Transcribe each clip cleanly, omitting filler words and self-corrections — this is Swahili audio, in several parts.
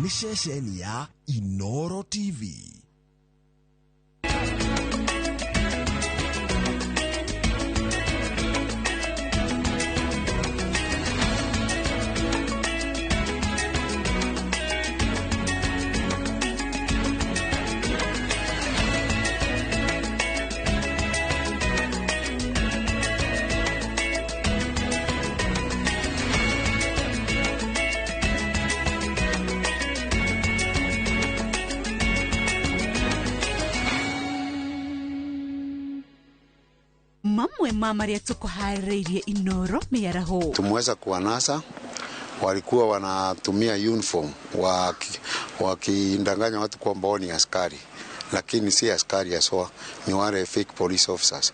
ni ceceni ya Inoro TV. Mamwe mamaria tukuharirie Inoro miyaraho. Tumeweza kuwanasa, walikuwa wanatumia uniform wakindanganya watu kwamba wao ni askari, lakini si askari aswa, ni wale fake police officers.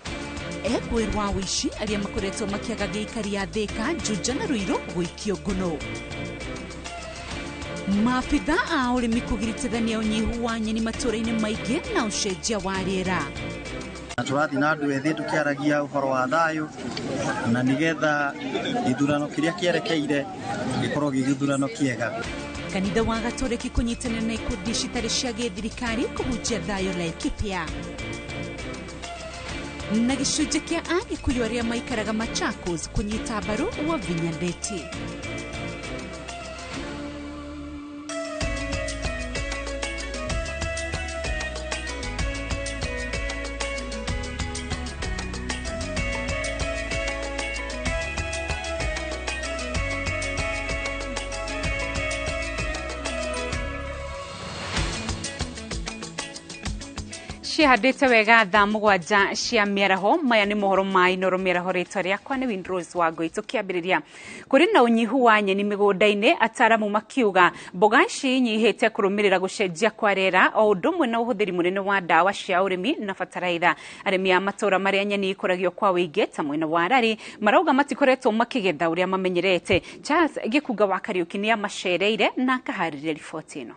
Kwirwa wishi aria makoretwo makiagagia ikari ya Thika, Juja na Ruiru guikio ngono. Maabitha a urimi kugiritithania unyihu wa nyeni matũra-inĩ maingĩ na ucenjia wa rĩera. Turathi na andu ethi tukiaragia uhoro wa thayu na nigetha githurano kiria kierekeire gikorwo githurano kiega. Kanitha wa Gatoreki kunyitanĩra na ikundi citarĩ cia gĩthirikari kũhunjia thayu Laikipia. Na gĩcunjĩ kĩa Agĩkũyũ arĩa maikaraga Machakos kunyita mbaru wa Vinyandeti. Cihandĩte wega thaa mũgwanja cia mĩaraho. Maya nĩ mohoro ma Inoro mĩaraho. Rĩtwa rĩakwa nĩ Windrose Wangui. Tũkĩambĩrĩria, kũrĩ na ũnyihu wa nyeni mĩgũnda-inĩ, ataramu makiuga mboga ici nyihĩte kũrũmĩrĩra gũcenjia kwa rĩera o ũndũ ũmwe na ũhũthĩri mũnene wa ndawa cia ũrĩmi na bataraitha. Arĩmi a matũra marĩa nyeni ikũragio kwa wĩingĩ ta mwena wa Rari marauga matikoretwo makĩgetha ũrĩa mamenyerete. Charles Gĩkunga wa Kariũki nĩ amacereire na akaharĩria riboti ĩno.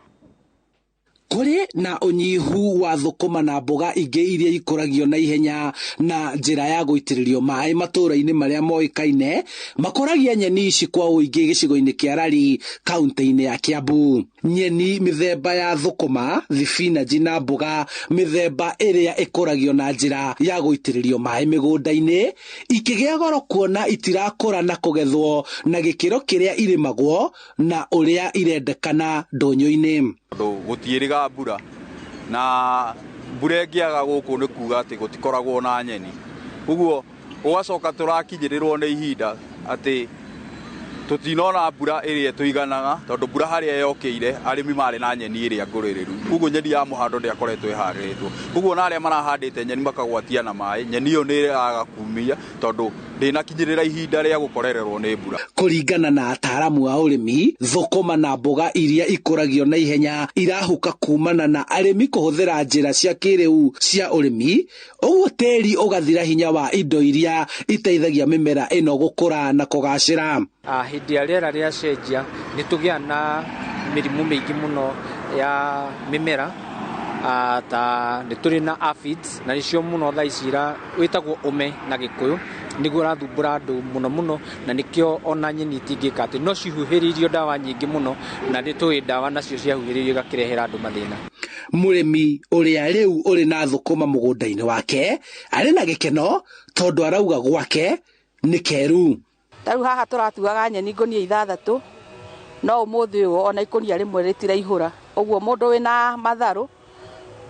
Kuri na unyihu wa thũkũma na mboga ingĩ iria ikũragio na ihenya na njĩra ya gũitĩrĩrio maĩ matũra-inĩ marĩa moĩkaine, makũragia nyeni ici kwa ũingĩ gĩcigo-inĩ kĩa Rari, kaunti-inĩ ya Kiambu. Nyeni mĩthemba ya thũkũma, thibinaji na mboga mĩthemba ĩrĩa ĩkũragio na njĩra ya gũitĩrĩrio maĩ mĩgũnda-inĩ ikĩgĩa goro kuona itirakũra na kũgethwo na gĩkĩro kĩrĩa irĩmagwo na ũrĩa irendekana ndũnyũ-inĩ. Gũtiĩrĩga mbura na mbura ĩngĩaga gũkũ nĩ kuuga atĩ gũtikoragwo na nyeni. Ũguo ũgacoka tũrakinyĩrĩrwo nĩ ihinda atĩ tutinona mbura ĩrĩa tũiganaga, tondũ mbura harĩa yokĩire arĩmi marĩ na nyeni ĩrĩa ngũrĩrĩru. Ũguo nyeni ya mũhando ndĩakoretwo ĩharĩrĩtwo. Ũguo na arĩa marahandĩte nyeni makagwatia na maĩ, nyeni ĩyo nĩ ĩraga kumia tondũ ndĩnakinyĩrĩra ihinda rĩa gũkorererwo nĩ mbura. Kũringana na ataramu a ũrĩmi, thũkũma na mboga iria ikũragio na ihenya irahuka kumana na arĩmi kũhũthĩra njĩra cia kĩrĩu cia ũrĩmi, ũguo tĩri ũgathira hinya wa indo iria iteithagia mĩmera ĩno gũkũra na kũgacĩra. Hĩndĩ ya rĩera rĩacenjia nĩ tũgĩa na mĩrimũ mĩingĩ mũno ya mĩmera, ta nĩ tũrĩ na aphids na nĩcio mũno thaa ici wĩtagwo ũme na Gĩkũyũ, nĩguo ũrathumbũra andũ mũno mũno, na nĩkĩo ona nyeni itingĩka atĩ no cihuhĩrĩirio ndawa nyingĩ mũno, na nĩ tũĩ ndawa nacio ciahuhĩrĩirio igakĩrehera andũ mathĩna. Mũrĩmi ũrĩa rĩu ũrĩ na thũkũma mũgũnda-inĩ wake arĩ na gĩkeno tondũ arauga gwake nĩ keru. Tarĩu haha tũratuaga nyeni ngũnia 6, no ũmũthĩ ũyũ ona ikũnia rĩmwe rĩtiraihũra. Ũguo mũndũ wĩna matharũ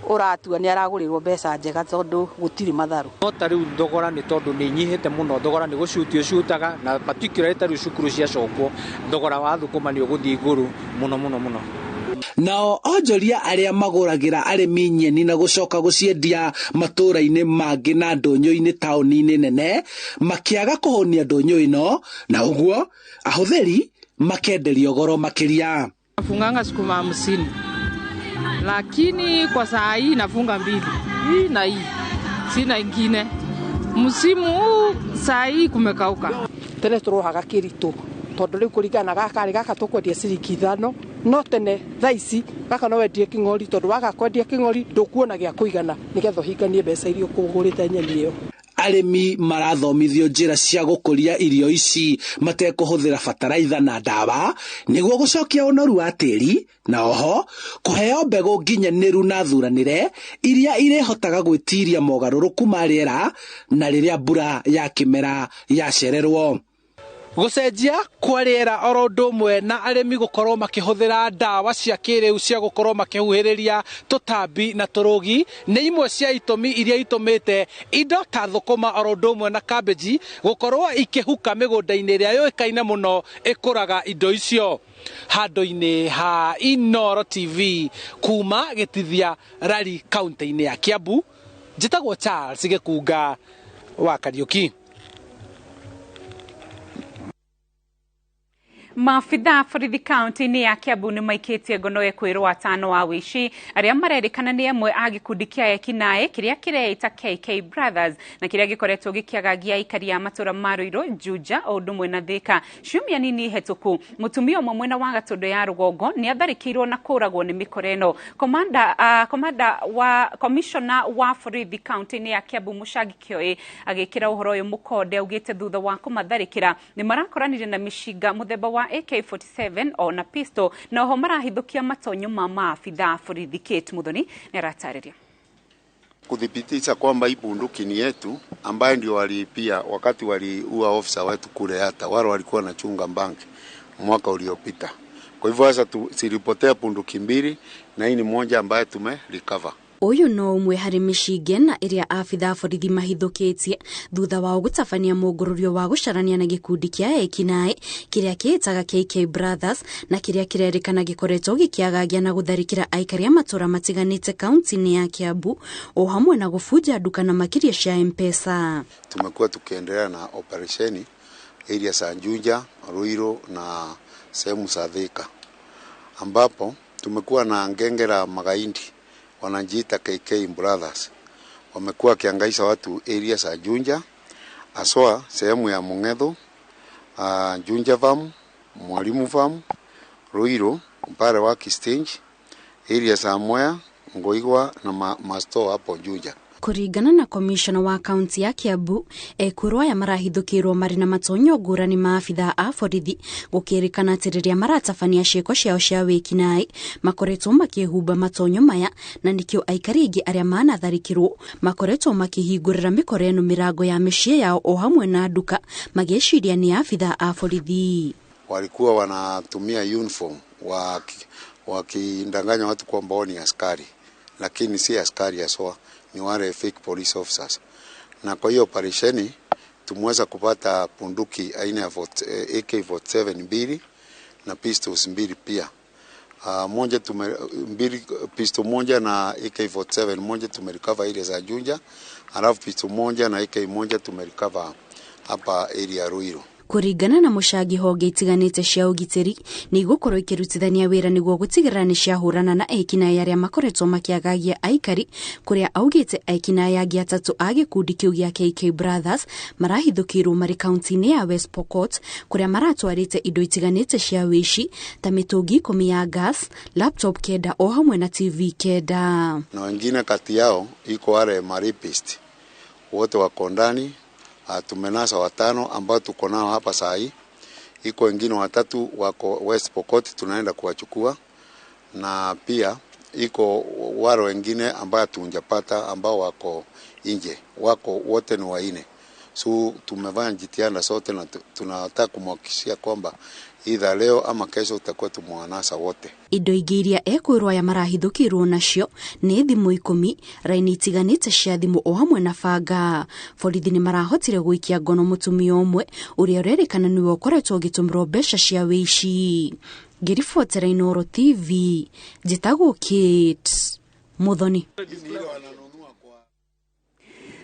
ũratua nĩ aragũrĩrwo mbeca njega tondũ gũtirĩ matharũ. No tarĩu thogora nĩ tondũ nĩ inyihĩte mũno, thogora nĩ gũcutio cutaga, na particularly tarĩu cukuru ciacokwo, thogora wa thũkũma nĩ ũgũthiĩ igũrũ mũno mũno mũno. Nao onjoria arĩa magũragĩra arĩmi nyeni na gũcoka gũciendia matũra-inĩ mangĩ na ndũnyũ-inĩ taũni-inĩ nene makĩaga kũhũnia ndũnyũ ĩno, na ũguo ahũthĩri makenderio goro makĩria. Nafunganga sukuma 50, lakini kwa saa hii nafunga 2, hii na hii, sina ingine. Msimu saa hii kumekauka. Tene tũrohaga kĩritũ tondũ rĩu kũringana gaka tũkwendia ciringi 5, no tene thaa ici gaka no wendie kĩng'ori tondũ waga kwendia kĩng'ori ndũkuona gĩa kũigana nĩgetha ũhinganie mbeca iria ũkũgũrĩte nyeni ĩyo. arĩmi marathomithio njĩra cia gũkũria irio ici matekũhũthĩra bataraitha na ndawa nĩguo gũcokia ũnoru wa tĩri, na oho kũheo mbegũ nginyanĩru na thuranĩre iria irĩhotaga gwĩtiria mogarũrũku ma rĩera na rĩrĩa mbura ya kĩmera yacererwo. Gũcenjia kwa rĩera oro ũndũ ũmwe na arĩmi gũkorwo makĩhũthĩra ndawa cia kĩrĩu cia gũkorwo makĩhuhĩrĩria tũtambi na tũrũgi nĩ imwe cia itũmi iria itũmĩte indo ta thũkũma oro ũndũ ũmwe na cabbage gũkorwo ikĩhuka mĩgũnda-inĩ ĩrĩa yũĩkaine mũno ĩkũraga indo icio. Handũ-inĩ ha Inoro TV kuma Gĩtithia Rari kaunti-inĩ ya Kiambu, njĩtagwo Charles Gĩkunga wa Kariũki. Maabitha borithi kaunti-inĩ ya Kiambu nĩ maikĩtie ngono kwĩrwo watano wa wĩici arĩa marerĩkana nĩ amwe a gĩkundi kĩa ekinaĩ kĩrĩa kĩreĩta KK Brothers na kĩrĩa gĩkoretwo gĩkĩagagia aikari a matũra ma Ruiru, Juja o ũndũ ũmwe na Thika. Ciumia nini hĩtũku mũtumia ũmwe mwena wa Gatũndũ ya Rũgongo nĩ atharĩkĩirwo na kũragwo nĩ mĩkora ĩno. Komishona wa borithi kaunti-inĩ ya Kiambu Mũcagi Kĩoi agĩkĩra ũhoro ũyũ mũkonde augĩte thutha wa kũmatharĩkĩra nĩ marakoranire na mĩcinga mũthemba wa AK47 ona pistol na oho marahithũkia matonyo ma maabitha borithi. Kate Muthoni ni aratarĩria. Kudhibitisha kwamba hii bunduki ni yetu ambaye ndio walipia wakati waliua ofisa wetu kule, hata wale walikuwa na chunga banki mwaka uliopita. Kwa hivyo sasa silipotea bunduki mbili na hii ni moja ambaye tumerecover. Uyu no umwe hari mĩcinga na ĩrĩa abitha borithi mahithũkĩtie thutha wa gũtabania mũngũrũrio wa gũcarania na gĩkundi kĩa ekinaĩ kĩrĩa kĩĩtaga KK Brothers na kĩrĩa kĩrerĩkana gĩkoretwo gĩkĩagagia na gũtharĩkĩra aikari a matũra matiganĩte kaunti-inĩ ya Kiambu o hamwe na gũbunja duka na makĩria cia M-Pesa. Tumekuwa tukiendelea na operesheni area za Juja, Ruiru na sehemu za Thika ambapo tumekuwa na ngenge la magaindi wanajiita KK Brothers. Wamekuwa wakihangaisha watu area za Junja, aswa sehemu ya Mung'etho, Junja Farm, Mwalimu Farm, Ruiru, mpare wa Kistinge, area za Mwea, Ngoigwa na Masto hapo Junja. Kũringana na komishona wa kaunti ya Kiambu, ekwĩrwo aya marahithũkĩrwo marĩ na matonyo ngũrani maabitha a borithi gũkĩrĩkana atĩ rĩrĩa maratabania ciĩko ciao cia wĩkinaĩ makoretwo makĩhumba matonyo maya na nĩkĩo aikari aingĩ arĩa manatharĩkĩrwo makoretwo makĩhingũrĩra mĩkora ĩno mĩrango ya mĩciĩ yao o hamwe na nduka magĩciria nĩ abitha a borithi. Walikuwa wanatumia uniform wakindanganya watu kwamba ni askari, lakini si askari aswa, ni wale fake police officers. Na kwa hiyo operesheni tumeweza kupata bunduki aina ya AK47 mbili na pistols mbili pia. Pistol moja na AK47 moja tumerecover ile za Junja, alafu pistol moja na AK moja tumerecover hapa area Ruiru. Kũringana na Mũcagi, honge itiganĩte cia ũgitĩri nĩ igũkorwo ikĩrutithania wĩra nĩguo gũtigĩrĩra nĩ ciahũrana na ekinaĩ arĩa makoretwo makĩagagia aikari, kũrĩa augĩte ekinaĩ angĩ atatũ a gĩkundi kĩu gĩa KK Brothers marahithũkĩirwo marĩ kaunti-inĩ ya West Pokot, kũrĩa maratwarĩte indo itiganĩte cia wĩici ta mĩtũngi 10 ya gas, laptop 9 o hamwe na TV 9. Na wengine kati yao iko wale maripist wote wako ndani. Tumenasa 5 ambao tuko nao hapa saa hii. Iko wengine 3 wako West Pokot tunaenda kuwachukua, na pia iko wale wengine ambao tunjapata ambao wako nje, wako wote ni 4. So tumefanya jitihada sote na tunataka kumhakikishia kwamba either leo ama kesho utakuwa tumwanasa wote. Indo ingĩ iria ekwĩrwo aya marahithũkĩirwo nacio nĩ thimũ 10, raini itiganĩte cia thimũ o hamwe na banga. Borithi nĩ marahotire gũikia ngono mũtumia ũmwe ũrĩa ũrerĩkana nĩwe ũkoretwo ũgĩtũmĩrwo mbeca cia wĩici. Ngĩribotera Inoro TV, njĩtagwo Kate Muthoni.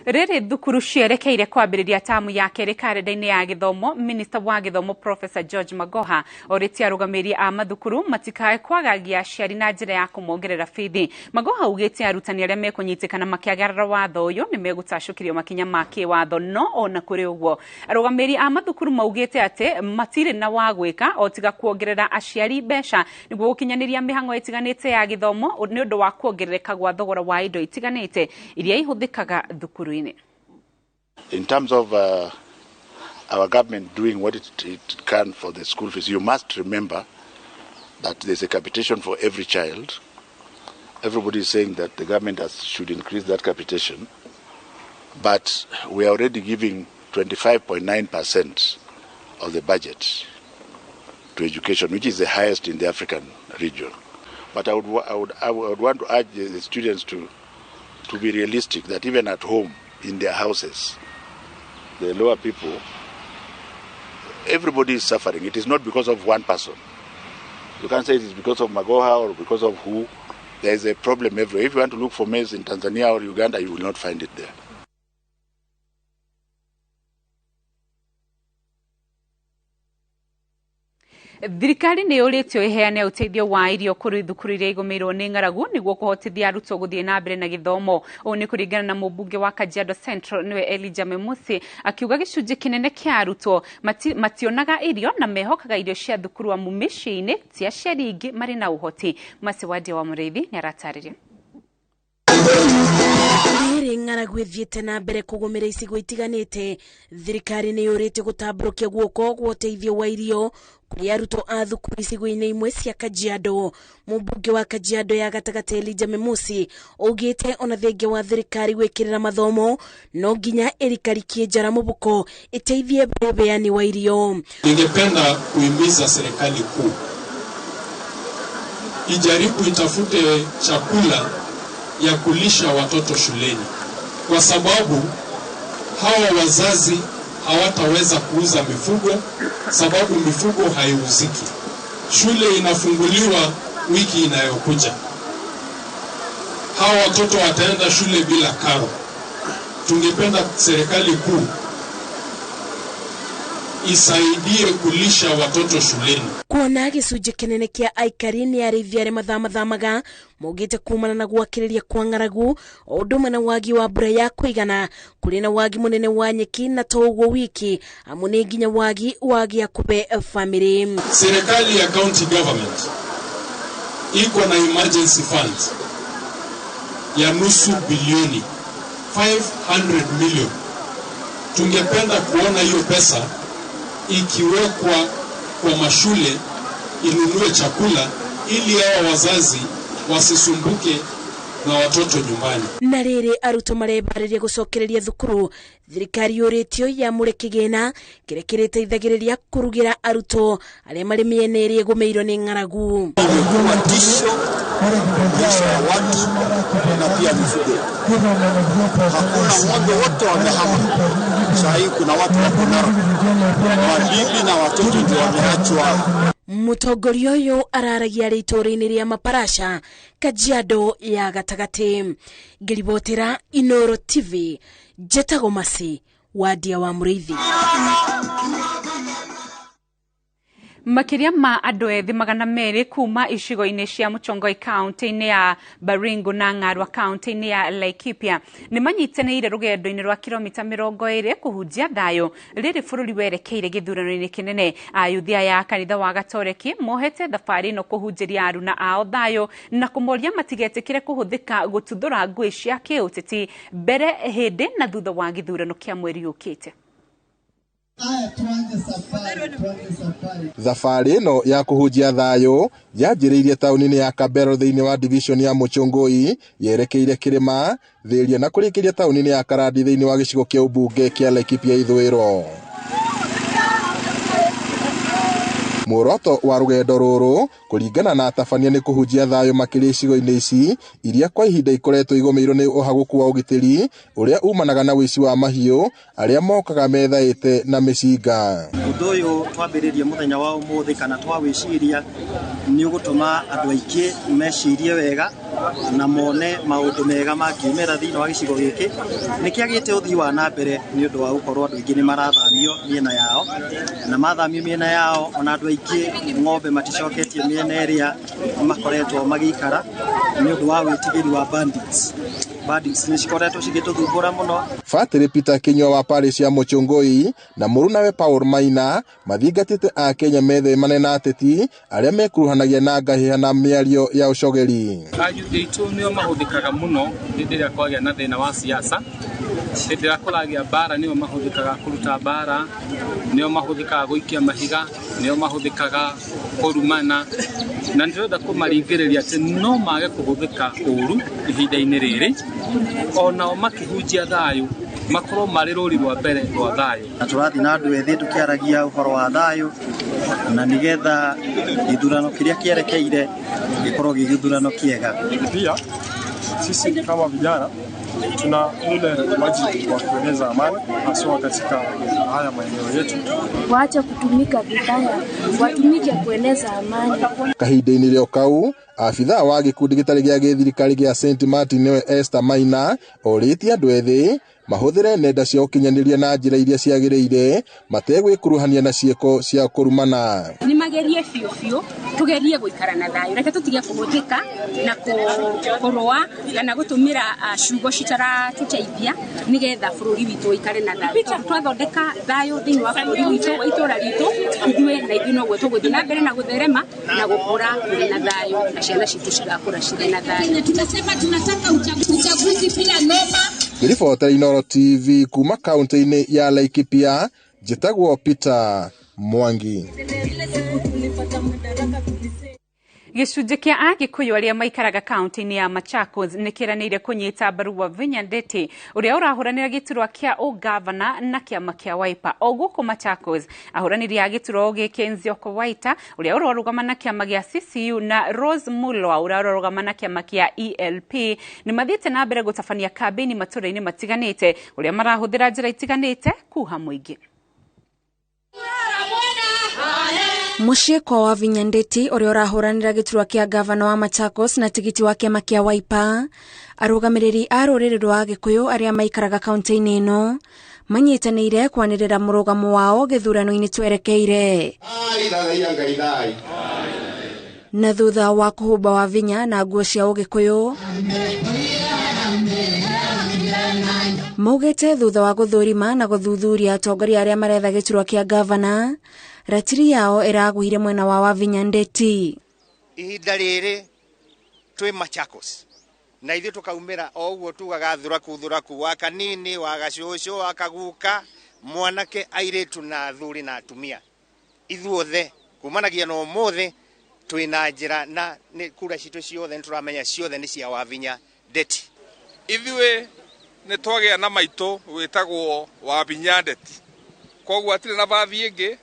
Rĩrĩ thukuru cierekeire kwambĩrĩria tamu ya kerĩ karenda-inĩ ya gĩthomo, Minister wa gĩthomo Professor George Magoha orĩtie arũgamĩrĩri a mathukuru matikae kwagagia aciari na njĩra ya kũmongerera bithi. Magoha augĩte arutani arĩa mekũnyitĩkana makĩagarara watho ũyũ nĩ megũtacũkĩrio makinya ma kĩwatho, no ona kũrĩ ũguo arũgamĩrĩri a mathukuru maugĩte atĩ matirĩ na wa gwĩka o tiga kuongerera aciari mbeca nĩguo gũkinyanĩria mĩhang'o ĩtiganĩte ya gĩthomo nĩ ũndũ wa kuongerereka gwa thogora wa indo itiganĩte iria ihũthĩkaga thukuru. In terms of our government doing what it can for the school fees, you must remember that there's a capitation for every child. Everybody is saying that the government should increase that capitation, but we are already giving 25.9% of the budget to education, which is the highest in the African region. But I would want to urge the students to be realistic, that even at home, in their houses, the lower people, everybody is suffering. It is not because of one person. You can't say it is because of Magoha or because of who. There is a problem everywhere. If you want to look for maize in Tanzania or Uganda, you will not find it there. Thirikari nĩ yũrĩtio ĩheane ũteithio wa irio kũrĩ thukuru iria igũmĩirwo nĩ ng'aragu nĩguo kũhotithia arutwo gũthiĩ na mbere na gĩthomo. Ũũ nĩ kũringana na mũmbunge wa Kajiado Central nĩwe Elijah Memusi, akiuga gĩcunjĩ kĩnene kĩa arutwo mationaga irio na mehokaga irio cia thukuru wa mĩciĩ-inĩ cia aciari ingĩ marĩ na ũhoti. Masiwadia wa Mũrĩithi nĩ aratarĩria. Ng'aragu ĩthiĩte na mbere kũgũmĩra icigo itiganĩte, thirikari nĩ yũrĩte gũtambũrũkia guoko gwa ũteithio wa irio kũrĩ arutwo a thukuru icigo-inĩ imwe cia Kajiado. Mũmbunge wa Kajiado ya gatagatĩ Elijah Memusi augĩte ona thengia wa thirikari gwĩkĩrĩra mathomo no nginya ĩrikarikie njara mũbuko ĩteithie beani wa irio. Ningependa kuhimiza serikali kuu ijaribu itafute chakula ya kulisha watoto shuleni, kwa sababu hawa wazazi hawataweza kuuza mifugo, sababu mifugo haiuziki. Shule inafunguliwa wiki inayokuja, hawa watoto wataenda shule bila karo. Tungependa serikali kuu isaidie kulisha watoto shuleni. Kuona gĩcunjĩ kĩnene kĩa aikari nĩ arĩithia arĩa mathamaga maugĩte kumana na gwakĩrĩria kwa ng'aragu o ũndũ ũmwe na wagi wa mbura ya kũigana, kũrĩ na wagi mũnene wa nyeki na to ũguo wiki amu nĩ nginya wagi gĩa kũbe family. Serikali ya county government iko na emergency fund ya nusu bilioni 500 million. Tungependa kuona hiyo pesa ikiwekwa kwa mashule inunue chakula ili hao wazazi wasisumbuke na watoto nyumbani. Na rĩrĩ arutwo marebarĩria gũcokereria thukuru, thirikari yũrĩtio yamũre kĩgĩna kĩrĩa kĩrĩteithagĩrĩria kũrugĩra arutwo arĩa marĩ mĩena ĩrĩa ĩgũmĩirwo nĩ ng'aragu. Na pia mifugo. Hakuna ng'ombe wote wamehama. Sasa hivi kuna watu wako Malindi na watoto ndio wameachwa. Mũtongoria ũyũ araragia rĩitũra-inĩ rĩa Maparasha, Kajiado ya gatagatĩ. Ngĩribotera Inoro TV, Njĩtagwo Masi, Wadia wa Mũrĩithi. Makiria ma andũ ethĩ 200 kuma icigo-inĩ cia Muchongoi kaunti-inĩ ya Baringo na Ngarwa kaunti-inĩ ya Laikipia nĩ manyitanĩire rũgendo-inĩ rwa kilomita 20 kũhunjia thayũ rĩrĩ bũrũri werekeire gĩthurano-inĩ kĩnene. Ayuthia ya kanitha wa Gatoreki mohete thabarĩ ĩno kũhunjĩria aruna ao thayũ na kũmoria matigetĩkĩre kũhũthĩka gũtuthũra ngũĩ cia kĩũteti mbere, hĩndĩ na thutha wa gĩthurano kĩa mweri ũkĩte. Thabarĩ ĩno ya kũhunjia thayũ yanjĩrĩirie taũni-inĩ ya Kabero thĩinĩ wa division ya Muchongoi yerekeire kĩrĩma thĩria na kũrĩkĩria taũni-inĩ ya Karandi thĩinĩ wa gĩcigo kĩa ũmbunge kĩa Laikipia ithũĩro. Muoroto wa rũgendo rũrũ kũringana na atabania nĩ kũhunjia thayũ makĩria icigo-inĩ ici iria kwa ihinda ikoretwo igũmĩirwo nĩ ũhagũku wa ũgitĩri ũrĩa umanaga na ũici wa mahiũ arĩa mokaga methaĩte na mĩcinga. Ũndũ ũyũ twambĩrĩrie mũthenya wa ũmũthĩ kana twawĩciria nĩ ũgũtũma andũ aingĩ mecirie wega na mone maũndũ mega mangĩumĩra thĩinĩ wa gĩcigo gĩkĩ. Nĩ kĩagĩte ũthii wa na mbere nĩ ũndũ wa gũkorwo andũ aingĩ nĩ marathamio mĩena yao, na mathamio mĩena yao ona andũ aingĩ ng'ombe maticoketie mĩena ĩrĩa makoretwo magĩikara nĩ ũndũ wa wĩtigĩri wa bandits nĩ cikoretwo cigĩtũthumbũra mũno. Fatĩrĩ Peter Kinyua wa parish ya Muchongoi na mũrunawe Paul Maina mathingatĩte a Kenya methemane na ateti arĩa mekuruhanagia na ngahĩha na mĩario ya ũcogeri. Ayuthi aitũ nĩo mahũthĩkaga mũno hĩndĩ ĩrĩa kwagĩa na thĩna wa siasa, Hĩndĩ kũragia bara nĩo mahũthĩkaga kũruta bara, nĩo mahũthĩkaga gũikia mahiga, nĩo mahũthĩkaga kũrumana, na ndĩrenda kũmaringĩrĩria atĩ no mage kũhũthĩka ũru ihinda-inĩ rĩrĩ, onao makĩhunjia thayũ makorwo marĩ rũri rwa mbere rwa thayũ. Na tũrathiĩ na andũ ethĩ tũkĩaragia ũhoro wa thayũ, na nĩgetha gĩthurano kĩrĩa kĩerekeire gĩkorwo gĩthurano kĩega. Pia sisi kama vijana tuna ule wajibu wa kueneza amani haswa katika haya maeneo yetu. Waache kutumika vibaya, watumike kueneza amani. Kahinda-inĩ rĩo kau, abithaa wa gĩkundi gĩtarĩ gĩa gĩthirikari gĩa St. Martin nĩwe Esther Maina orĩtie andũ ethĩ mahũthĩre nenda cia ũkinyanĩria na njĩra iria ciagĩrĩire mategwĩkuruhania na ciĩko cia kũrumana. Nĩ magerie biũ tugerie gũikara na thayũ, reke tũtige kũhũthĩka na kũrũa kana gũtũmĩra ciugo citaratũteithia nĩgetha bũrũri witũ ũikare na thayũ. Twathondeka thayũ thĩinĩ wa bũrũri witũ wa itũũra ritũ, ithuĩ na ithuĩ noguo tũgũthiĩ na mbere na gũtherema na gũkũra tũrĩ na thayũ na ciana citũ cigakũra cirĩ na thayũ. Tunasema tunataka uchaguzi bila noma. Ribota Inoro TV kuma kaunti-inĩ ya Laikipia, njĩtagwo Peter Mwangi. Gĩcunjĩ kĩa Agĩkũyũ arĩa maikaraga kaunti-inĩ ya Machakos nĩkĩranĩire kũnyita mbaru Wavinya Ndeti ũrĩa ũrahũranĩra gĩturwa kĩa ũgavana na kĩama kĩa Wiper. O gũkũ Machakos, ahũranĩri a gĩturwa gĩkĩ Nzioko Waita ũrĩa ũrarũgama na kĩama gĩa CCU na Rose Mulwa ũrĩa ũrarũgama na kĩama kĩa ELP nĩmathiĩte na mbere gũtabania kambĩini matũũra-inĩ matiganĩte ũrĩa marahũthĩra njĩra itiganĩte kuha mũingĩ. Mũciĩ kwa Wavinya Ndeti ũrĩa ũrahũranĩra gĩturwa kĩa gavana wa Machakos na tigiti wa kĩama kĩa Wiper, arũgamĩrĩri a rũrĩrĩ rwa Agĩkũyũ arĩa maikaraga kaunti-inĩ ĩno manyitanĩire kwanĩrĩra mũrũgamo wao gĩthurano-inĩ twerekeire. Na thutha wa kũhumba Wavinya na nguo cia Ũgĩkũyũ, maugĩte thutha wa gũthũrima na gũthuthuria atongoria arĩa maretha gĩturwa kĩa gavana, ratiri yao ĩragũire mwena wa Wavinya Ndeti. Ihinda rĩrĩ twĩ Machakos na ithuĩ tũkaumĩra o ũguo tugaga thuraku wa kanini wa gacũcũ wa kaguka mwanake airĩtu na athuri na atumia, ithuothe kumanagia na ũmũthĩ twĩna njĩra na nĩ kura citũ ciothe nĩtũramenya ciothe nĩ cia Wavinya Ndeti. Ithuĩ nĩ twagĩa na maitũ wĩtagwo Wavinya Ndeti, koguo atirĩ na bathi ĩngĩ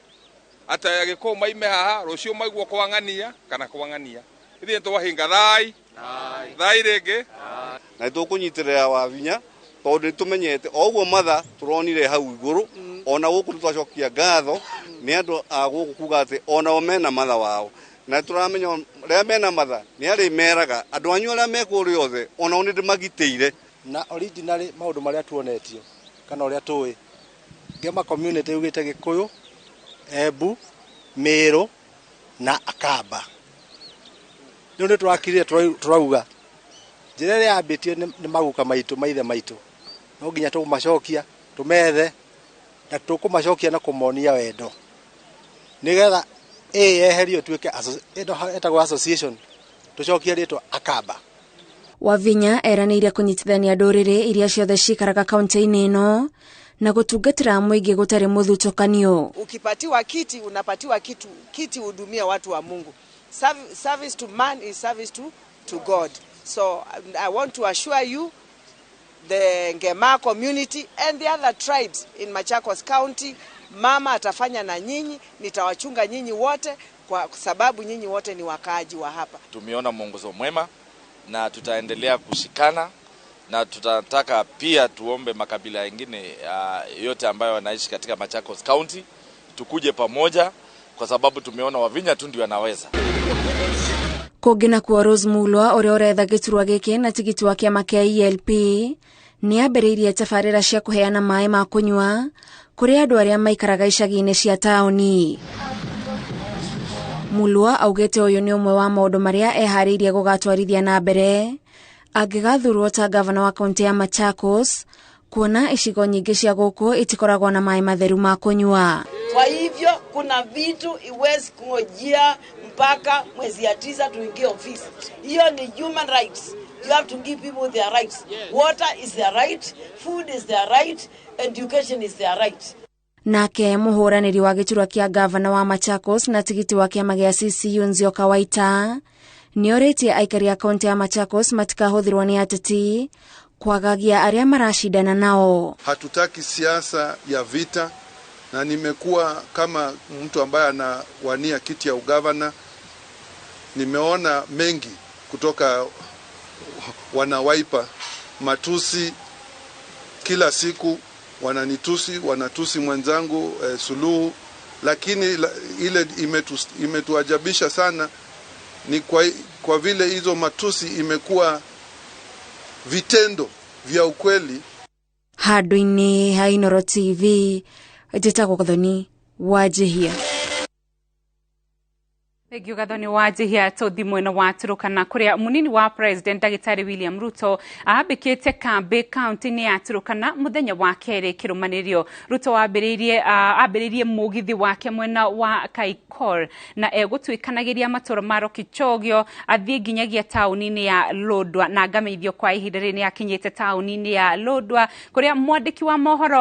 ata Agĩkũyũ maime haha rũciũ maigua kwang'ania kana kwang'ania. Ithuĩ nĩtwahinga thai rĩngĩ na nĩtũkũnyitĩrĩra Wavinya tondũ nĩtũmenyete o ũguo matha tũronire hau igũrũ, ona gũkũ twacokia ngatho nĩ andũ a gũkũ kuga atĩ onao mena matha wao, na tũramenya rĩa mena matha nĩ arĩ meraga andũ anyu arĩa mekũrĩ othe onao nĩndĩmagitĩire. Na originally maũndũ marĩa tuonetio kana ũrĩa tũĩ ngema community yugĩte Gĩkũyũ, Embu, Meru na Akamba. Nĩ ũndũ tũrakirire tũrauga njĩra ĩrĩa yambĩtio nĩ maguka maitũ maithe maitũ, no nginya tũkũmacokia tũmethe na tũkũmacokia na kũmonia wendo nĩgetha yeherio tuĩke etagwo association tũcokie rĩtwa Akamba. Wavinya eranĩire kũnyitithania ndũrĩrĩ iria ciothe cikaraga kaunti-inĩ ĩno na gũtungatĩra mũingĩ gũtarĩ mũthutũkanio. Ukipatiwa kiti unapatiwa kiti hudumia watu wa Mungu. Service to man is service to God. So I want to assure you, the Ngema community and the other tribes in Machakos County, mama atafanya na nyinyi, nitawachunga nyinyi wote kwa sababu nyinyi wote ni wakaaji wa hapa. Tumeona mwongozo mwema na tutaendelea kushikana na tutataka pia tuombe makabila mengine yote ambayo wanaishi katika Machakos County tukuje pamoja kwa sababu tumeona Wavinya tu ndio wanaweza. Kũngĩ kwa Rose Mulwa ũrĩa ũretha gĩturwa gĩkĩ na tigiti wa kĩama kĩa ELP nĩ ambĩrĩirie tabarĩra cia kũheana maĩ ma kũnyua kũrĩ andũ arĩa maikaraga icagi-inĩ cia taũni. Mulwa augĩte ũyũ nĩ ũmwe wa maũndũ marĩa eharĩirie gũgatwarithia na mbere angĩgathurwo ta gavana wa kaunti ya Machakos, kuona icigo nyingĩ cia gũkũ itikoragwo na maĩ matheru ma kũnyua. Kwa hivyo kuna vitu iwezi kungojea mpaka mwezi ya 9 tuingie ofisi. Hiyo ni human rights. You have to give people their rights. Water is their right, food is their right, education is their right. Nake muhuraniri wa giturwa kia gavana wa Machakos na tigiti wa kiama gia CCU Nzioka Waita nioretie aikari ya kaunti ya Machakos matikahuthirwo ni ateti kwagagia aria marashindana nao. Hatutaki siasa ya vita, na nimekuwa kama mtu ambaye anawania kiti ya ugavana, nimeona mengi kutoka wanawaipa matusi kila siku, wanatusi mwenzangu Suluhu, lakini ile imetuajabisha sana ni kwa vile hizo matusi imekuwa vitendo vya ukweli. Hadwini Hainoro TV Jitako Gathoni Wajihia Thank you Gathoni Wajihia tuthi mwena wa Turukana kuria munini wa President Dagitari William Ruto abikite kambi county-ini ya Turukana muthenya wa keri kirumanirio. Ruto abiririe mugithi wake mwena wa Kaikor na egutwikanagiria matoro maro Kichogio athie nginyagia tauni-ini ya Lodwa na ngameithio kwa ihinda rini akinyite tauni-ini ya Lodwa kuria mwandiki wa mohoro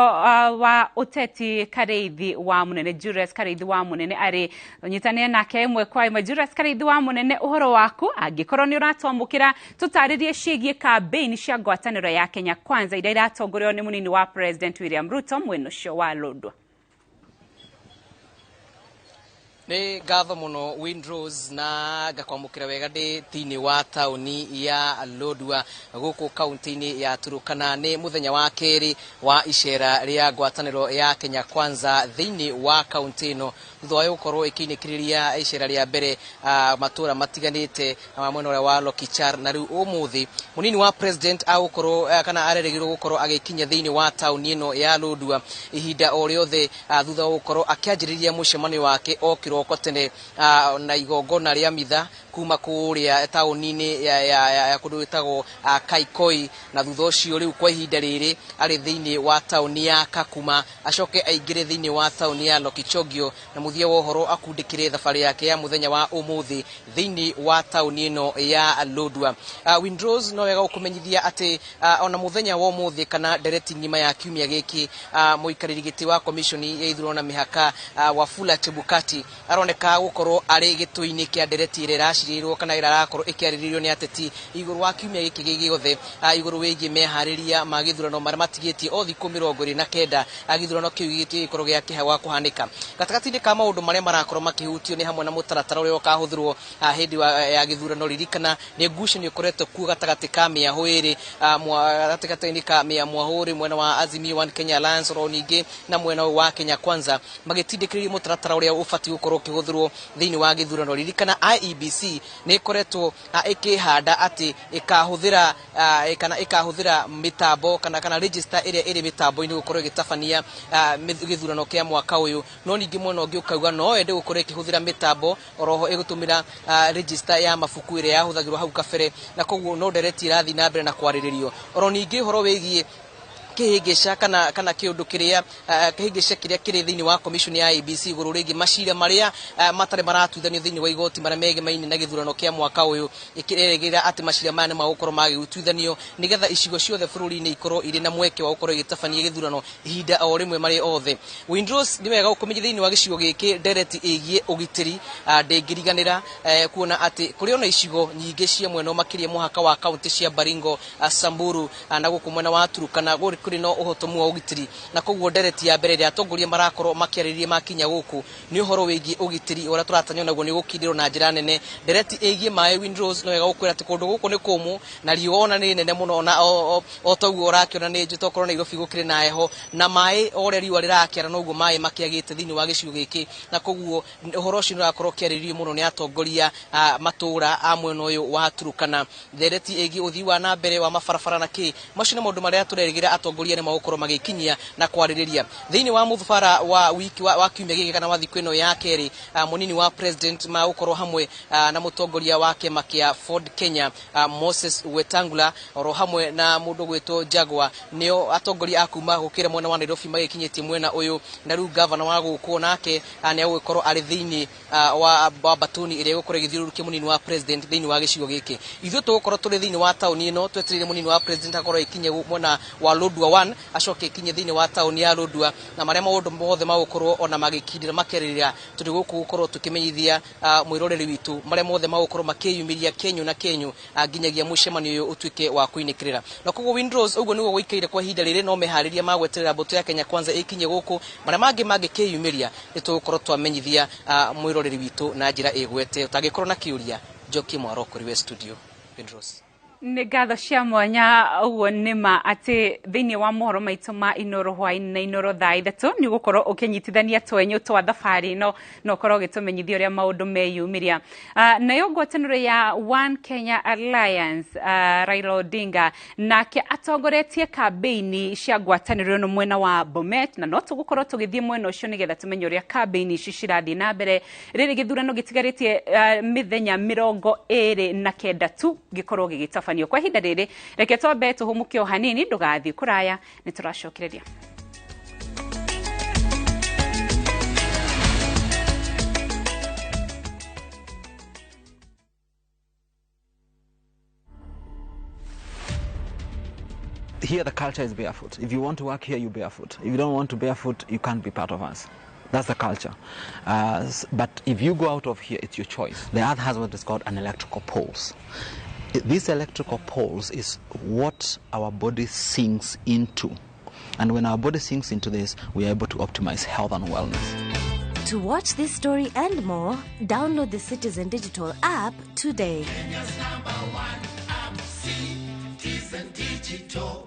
wa uteti Kareithi wa munene Julius Kareithi wa munene ari nyitania nake imwe kwa Julius Kareithi wa munene uhoro waku angikorwo ni uratwamukira tutaririe ciigie campaign cia ngwataniro ya Kenya Kwanza ira iratongorio ni munini wa President William Ruto mwena ucio wa Lodwa. Ni gatho muno Windrose na gakwamukira wega ndi thini wa tauni ya Lodwa guku kaunti-ini ya Turukana. Ni muthenya wa keri wa icera ria ngwataniro ya Kenya Kwanza thini wa kaunti ino thutha wa gukorwo ikinikiriria icera ria mbere matura matiganite mwena wa Lokichar na riu umuthi munini wa President agukorwo kana areregirwo gukorwo agikinya thini wa tauni ino ya Lodwa ihinda o riothe thutha wa gukorwo akianjiriria mucemanio wake okiro tene na igongona ria mitha kuma kuria tauni-ini ya kundu witagwo Kaikoi na thutha ucio riu kwa ihinda riri ari thini wa tauni ya Kakuma acoke aingire thini wa tauni ya Lokichogio na muthia wa uhoro akundikire thafari yake ya muthenya wa umuthi thini wa tauni ino ya Lodwa. Windrose no wega ukumenyithia ati ona muthenya wa umuthi kana dereti ngima ya kiumia giki muikariri giti wa commission ya ithurano na mihaka Wafula Chebukati aroneka gukorwo ari gitui-ini kia dereti ire racirirwo kana irakorwo ikiariririo ni ateti iguru wa kiumia giki gigiothe iguru wigie mehariria ma githurano maria matigitie o thiku 29 githurano kiu gigikorwo gia kihewa kuhanika gatakati-ini ka maundu maria marakorwo makihutio ni hamwe na mutaratara uria ukahuthirwo hindi ya githurano ririkana ni ngucanio ikoretwo kuo gatagati ka miahu iri gatagati-ini ka miahu iri mwena wa Azimio One Kenya Alliance roningi na mwena wa Kenya Kwanza magitindikiriria mutaratara uria ufati gukorwo kihuthirwo thini wa githurano ririkana IEBC ni ikoretwo ikihanda ati ikahuthira ikahuthira mitambo kana register iria iri mitambo-ini gukorwo gitabania githurano kia mwaka uyu no ningi mwena ungi ukauga no ende gukorwo ikihuthira mitambo oroho igutumira register ya mabuku iria yahuthagirwo hau kabere na koguo no dereti irathi na mbere na kwariririo oro ningi horo wigie kihingisha kana kiundu kiria kihingisha kiria kiri thini wa commission ya IEBC guru rigi macira maria matare maratuthanio thini wa igoti maria megemaine na githurano kia mwaka uyu ikiregira ati macira mane magukorwo magigututhanio nigetha icigo ciothe bururi-ini ikorwo iri na mweke wa gukorwo igitabania githurano ihinda o rimwe mari othe. Windrose ni wega gukomenya thini wa gicigo giki dereti igie ugitiri ndingiriganira kuona ati kuri ona icigo nyingi cia mwena makiria muhaka wa county cia Baringo, Samburu na guku mwena wa Turukana kuri no uhotomu wa ugitiri na koguo dereti ya mbere ya tongoria marakorwo makiariririe makinya guku ni uhoro wigi ugitiri ora turatanya naguo ni gukindirwo na njira nene dereti igie mae Windrose no wega gukwira ati kundu guku ni kumu na riona ni nene muno na o toguo urakiona ni njitokorwo na Nairobi gukire na heho na mae ore riwa rirakiara noguo mae makiagite thini wa gicigo giki na koguo uhoro ucio urakorwo kiariririe muno ni atongoria matura amwena uyu wa Turukana dereti igie uthii wa na mbere wa mabarabara na ki macio ni maundu maria turerigira atongoria atongoria ni maukoro magikinyia na kwaririria thiini wa muthfara wa wiki wa kiumia giki kana wa thiku ino ya keri munini wa president maukoro hamwe na mutongoria wake makia Ford Kenya Moses Wetangula oro hamwe na mundu gwetwo Jagwa nio atongoria akuma gukira mwena wa Nairobi magikinyitie mwena uyu na riu governor wa guku nake ni agukoro ari thiini wa batuni ire gukore githiruruke munini wa president thiini wa gicigo giki ithu tugukoro turi thiini wa tauni ino twetirire munini wa president akoro ikinye mwena wa Lodwar 1 acoke ikinye thiini wa tauni ya Lodwar na maria maundu mothe magukorwo ona magikindira makerera turi guku gukorwo tukimenyithia mwiroreri witu maria mothe magukorwo makiyumiria Kenya na Kenya nginyagia mucemanio uyu utuike wa kuinikirira na koguo Windrows uguo nigo gwikaire kwa hinda riri no mehariria magweterera mboto ya Kenya kwanza ikinye guku maria mangi mangikiyumiria nitugukorwo twamenyithia mwiroreri witu na njira igwete utagikorwo na kiuria Joki Mwaro kuri studio Windrows nä ngatho cia mwanya uguo nima atä thiini wa mohoro maitu ma inoro hwaini na inoro thaa ithatu nä gå korwo å kä nyitithania twenyu twa thabarä no na å korwo å gä tå menyithia å rä a maå ndå meyumiria nayo ngwatanä ya One Kenya Alliance Raila Odinga nake atongoretie kambeini cia ngwatanä ro no mwena wa Bomet na no tå gå korwo tå gä thiä mwena å cio nä getha tå menye å rä a kambeini ici cirathiä na mbere rä rä gä thurano gä tigarä tie mĩthenya 29 tu gä korwo gä gä tabanio kwa hinda rĩrĩ reke twambe tũhũmũke o hanini ndũgathiĩ kũraya nĩ tũracokereria Here the culture is barefoot. If you want to work here, you barefoot. If you don't want to barefoot, you can't be part of us. That's the culture. But if you go out of here, it's your choice. The earth has what is called an electrical pulse. This electrical pulse is what our body sinks into. And when our body sinks into this, we are able to optimize health and wellness. To watch this story and more, download the Citizen Digital app today. Kenya's #1 app, Citizen Digital.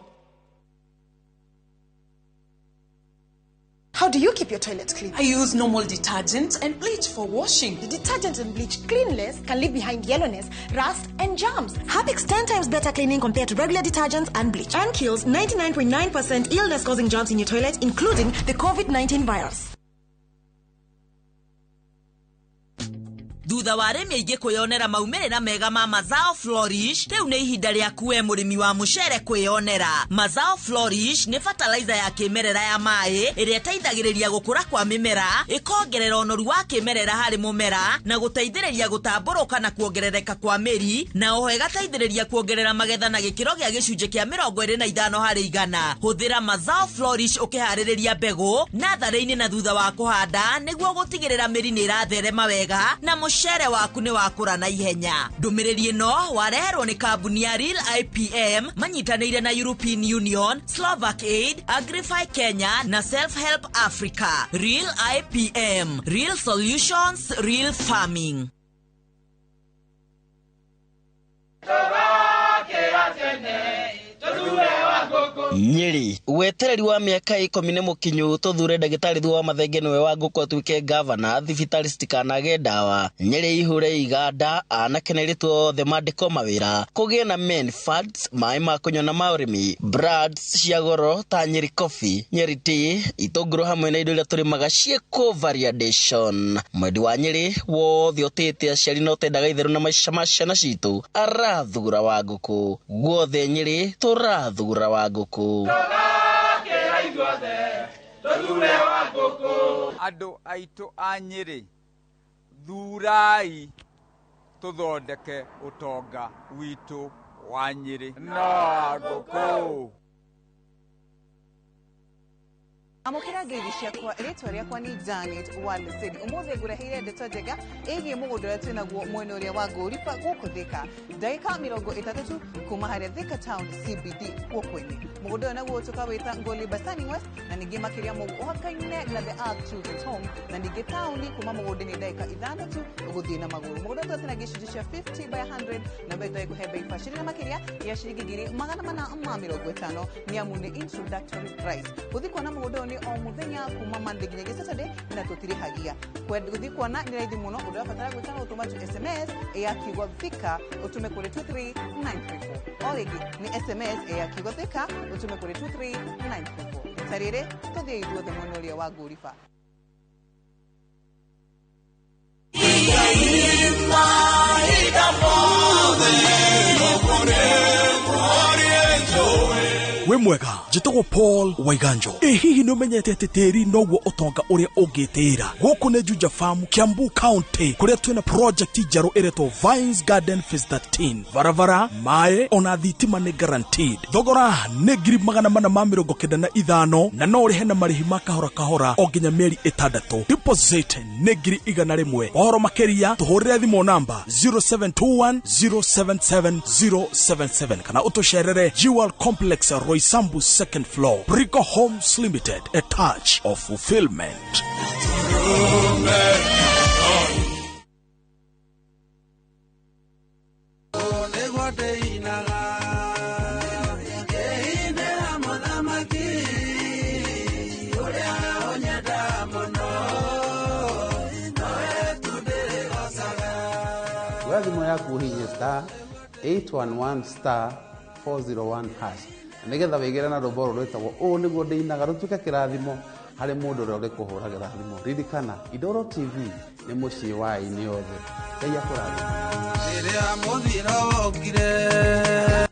How do you keep your toilets clean? I use normal detergent and bleach for washing. The detergent and bleach cleanless can leave behind yellowness, rust, and germs. Harpic's 10 times better cleaning compared to regular detergents and bleach, and kills 99.9% illness-causing germs in your toilet, including the COVID-19 virus. Thutha wa arĩmi aingĩ kwĩyonera maumĩrĩra mega ma Mazao Flourish, rĩu nĩ ihinda rĩaku we mũrĩmi wa mũcere kwĩyonera. Mazao Flourish nĩ fertilizer ya kĩmerera ya maĩ ĩrĩa ĩteithagĩrĩria gũkũra kwa mĩmera, ĩkongerera ũnoru wa kĩmerera harĩ mũmera na gũteithĩrĩria gũtambũrũka na kuongerereka kwa mĩri, na oho ĩgateithĩrĩria kuongerera magetha na gĩkĩro gĩa gĩcunjĩ kĩa 25 harĩ 100. Hũthĩra Mazao Flourish ũkĩharĩrĩria mbegũ natharĩ-inĩ na thutha wa kũhanda nĩguo gũtigĩrĩra mĩri nĩ ĩratherema wega na mũcere waku nĩ wakũra na ihenya. Ndũmĩrĩri ĩno wareherwo nĩ kambuni ya Real IPM manyitanĩire na European Union, Slovak Aid, Agrify Kenya na Self Help Africa. Real IPM, Real Solutions, Real Farming. Nyeri wetereri wa miaka 10 mũkinyu tuthure ndagĩtarĩ thu wa mathenge nĩwe wa ngũkũ atuĩke governor thibitarĩ citikanage ndawa. Nyeri ihure iganda anake nĩritwo othe mandĩko mawĩra kũgĩe na men fads maĩ ma kũnyua na maũrĩmi brands cia goro ta Nyeri coffee, Nyeri tea, itũngũrũ hamwe na indo iria tũrĩmaga ciĩkũ variation. Mwendi wa Nyeri wothe ũtĩte aciari no tendaga itherũ na maica ma ciana citũ arathugura wa ngũkũ guothe Nyeri tũrathugura wa ngũkũ. Andũ aitũ a Nyeri thurai tũthondeke ũtonga witũ wa Nyeri na ngũkũ. Amukira ngeithi ciakwa ritwa riakwa ni Janet Walsedi umuthi ngureheire ndeto njega igie mugunda uria twinaguo mwena uria wa Ngũriba guku Thika ndagika 30 kuma haria Thika Town CBD guku-ini mugunda uyu naguo tukawita Ngoli Basani West na ningi makiria mugu uhakaine na the Ark Children's Home na ningi tauni kuma mugunda-ini ndagika 6 uguthii na maguru mugunda uyu twina gicunji cia 50 by 100 na mbeto iguhe bei fashiri na makiria ya ciringi 450 ni amu ni introductory price uthikwa na mugunda uyu ni o muthenya kuma Monday nginya Saturday na tutirihagia guthi kuona ni raithi muno urabatara gwikana utuma tu SMS ya kiugo thika utume kuri 23934 origi ni SMS ya kiugo thika utume kuri 23934 tarire tuthie ithuothe mwonoria wa Gurifa. We mwega jitagwo Paul Waiganjo hihi no menyete teteri noguo utonga uria ugitira guku ne Juja Farm Kiambu County kuria twina project jaro ereto Vines Garden Phase 13 varavara mae ona thitima ne guaranteed thogora ne ngiri 495 na no uri hena marihi makahora kahora o nginya mieri 6 deposit ne ngiri 100 ohoro makeria tuhurire thimo namba 0721077077 kana utosherere Jewel Complex Roysambu second floor Brico Homes Limited, a touch of fulfillment. Wazimo yaku hiye star 811 star 401 hash. Nigetha wegera na ruboro rwetagwo o niguo ndeinaga rutuke kirathimo hari mundu uri kuhuragira thimo ririkana Idoro TV ni mucii wa ini yothe ngai akurathima riria muthira wokire.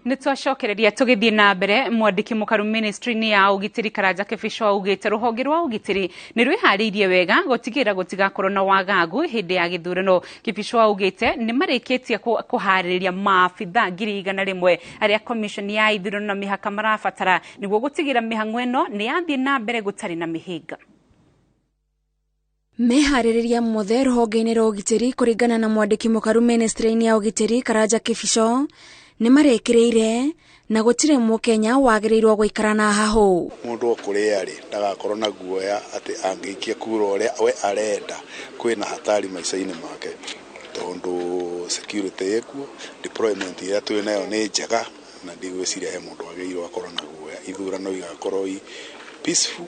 Nitwacokereria tugithie na mbere mwandiki mukaru ministry ni ya ugitiri Karanja Kebisho ugite ruhonge rwa ugitiri ni rwihariirie wega gutigira gutigakorwo na wagagu hindi ya githurano. Kebisho ugite ni marikitie kuhaririria maabitha 100,000 aria commission ya ithurano na mihaka marabatara niguo gutigira mihang'o ino ni yathie na mbere gutari na mihinga. Mehaririria mothe ruhonge-ini rwa ugitiri kuringana na mwandiki mukaru ministry ni ya ugitiri Karanja Kebisho ni marekireire na gutire mukenya wagirirwo guikara na haho mundu okuria ri ndagakorwo na guoya ati angiikia kura uria we arenda kwina hatari maica-ini make tondu security yeku deployment ya tu nayo ni njega na ndigwiciria he mundu agirirwo akorwo na guoya ithurano igakorwo peaceful.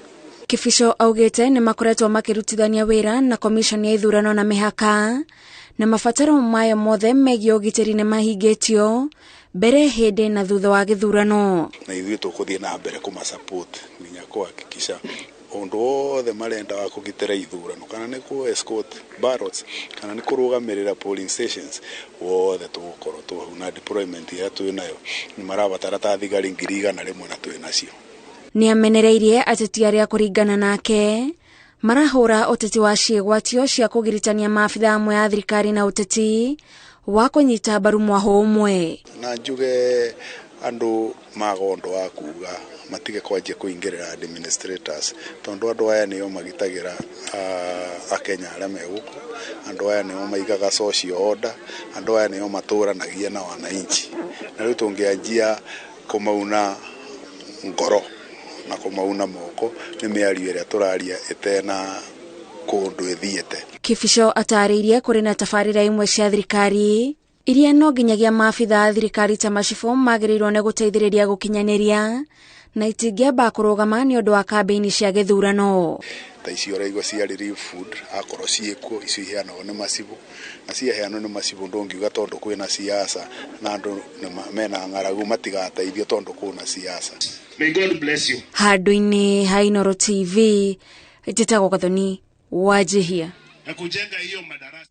Kebisho augite ni makoretwo makirutithania wira na commission ya ithurano na mihaka na mabataro mayo mothe megie ugitiri ni mahingitio mbere hindi na thutha wa githurano na ithuĩ tukuthie na mbere kuma support nginya kuhakikisha undu wothe marenda wa kugitira ithurano kana ni ku escort ballots kana ni kurugamirira polling stations wothe tugukorwo tu na deployment ya tu nayo ni marabatara ta thigari 100,000 na tu nacio. Ni amenereirie ateti aria kuringana nake marahura uteti wa ciĩgwatio cia kugiritania maabitha amwe ya thirikari na uteti wa kunyita mbaru mwaho umwe na njuge andu magondo wa kuga matige kwanjia kuingirira administrators tondu andu aya nio magitagira akenya aria meguku andu aya nio maigaga social order andu aya nio maturanagia na wananchi na riu tungianjia kumauna ngoro na kumauna moko ni miario iria turaria etena kundu ethiete. Kebisho atariirie kuri na tafarira imwe cia thirikari iria no nginyagia maabitha thirikari ta macifo magirirwo ne guteithiriria gukinyaniria na itingiamba kurugama ni undu wa kambeini cia githurano ta icio raigwa cia relief food akorwo ciekuo icio iheanagwo ni macibu na ciaheanwo ni macibu ndungiuga tondu kwina siasa na andu mena ng'aragu matigateithio tondu kuna siasa. May God bless you. Handu-ini ha Idoro TV njitagwo Gathoni wajihia Na kujenga hiyo madarasa.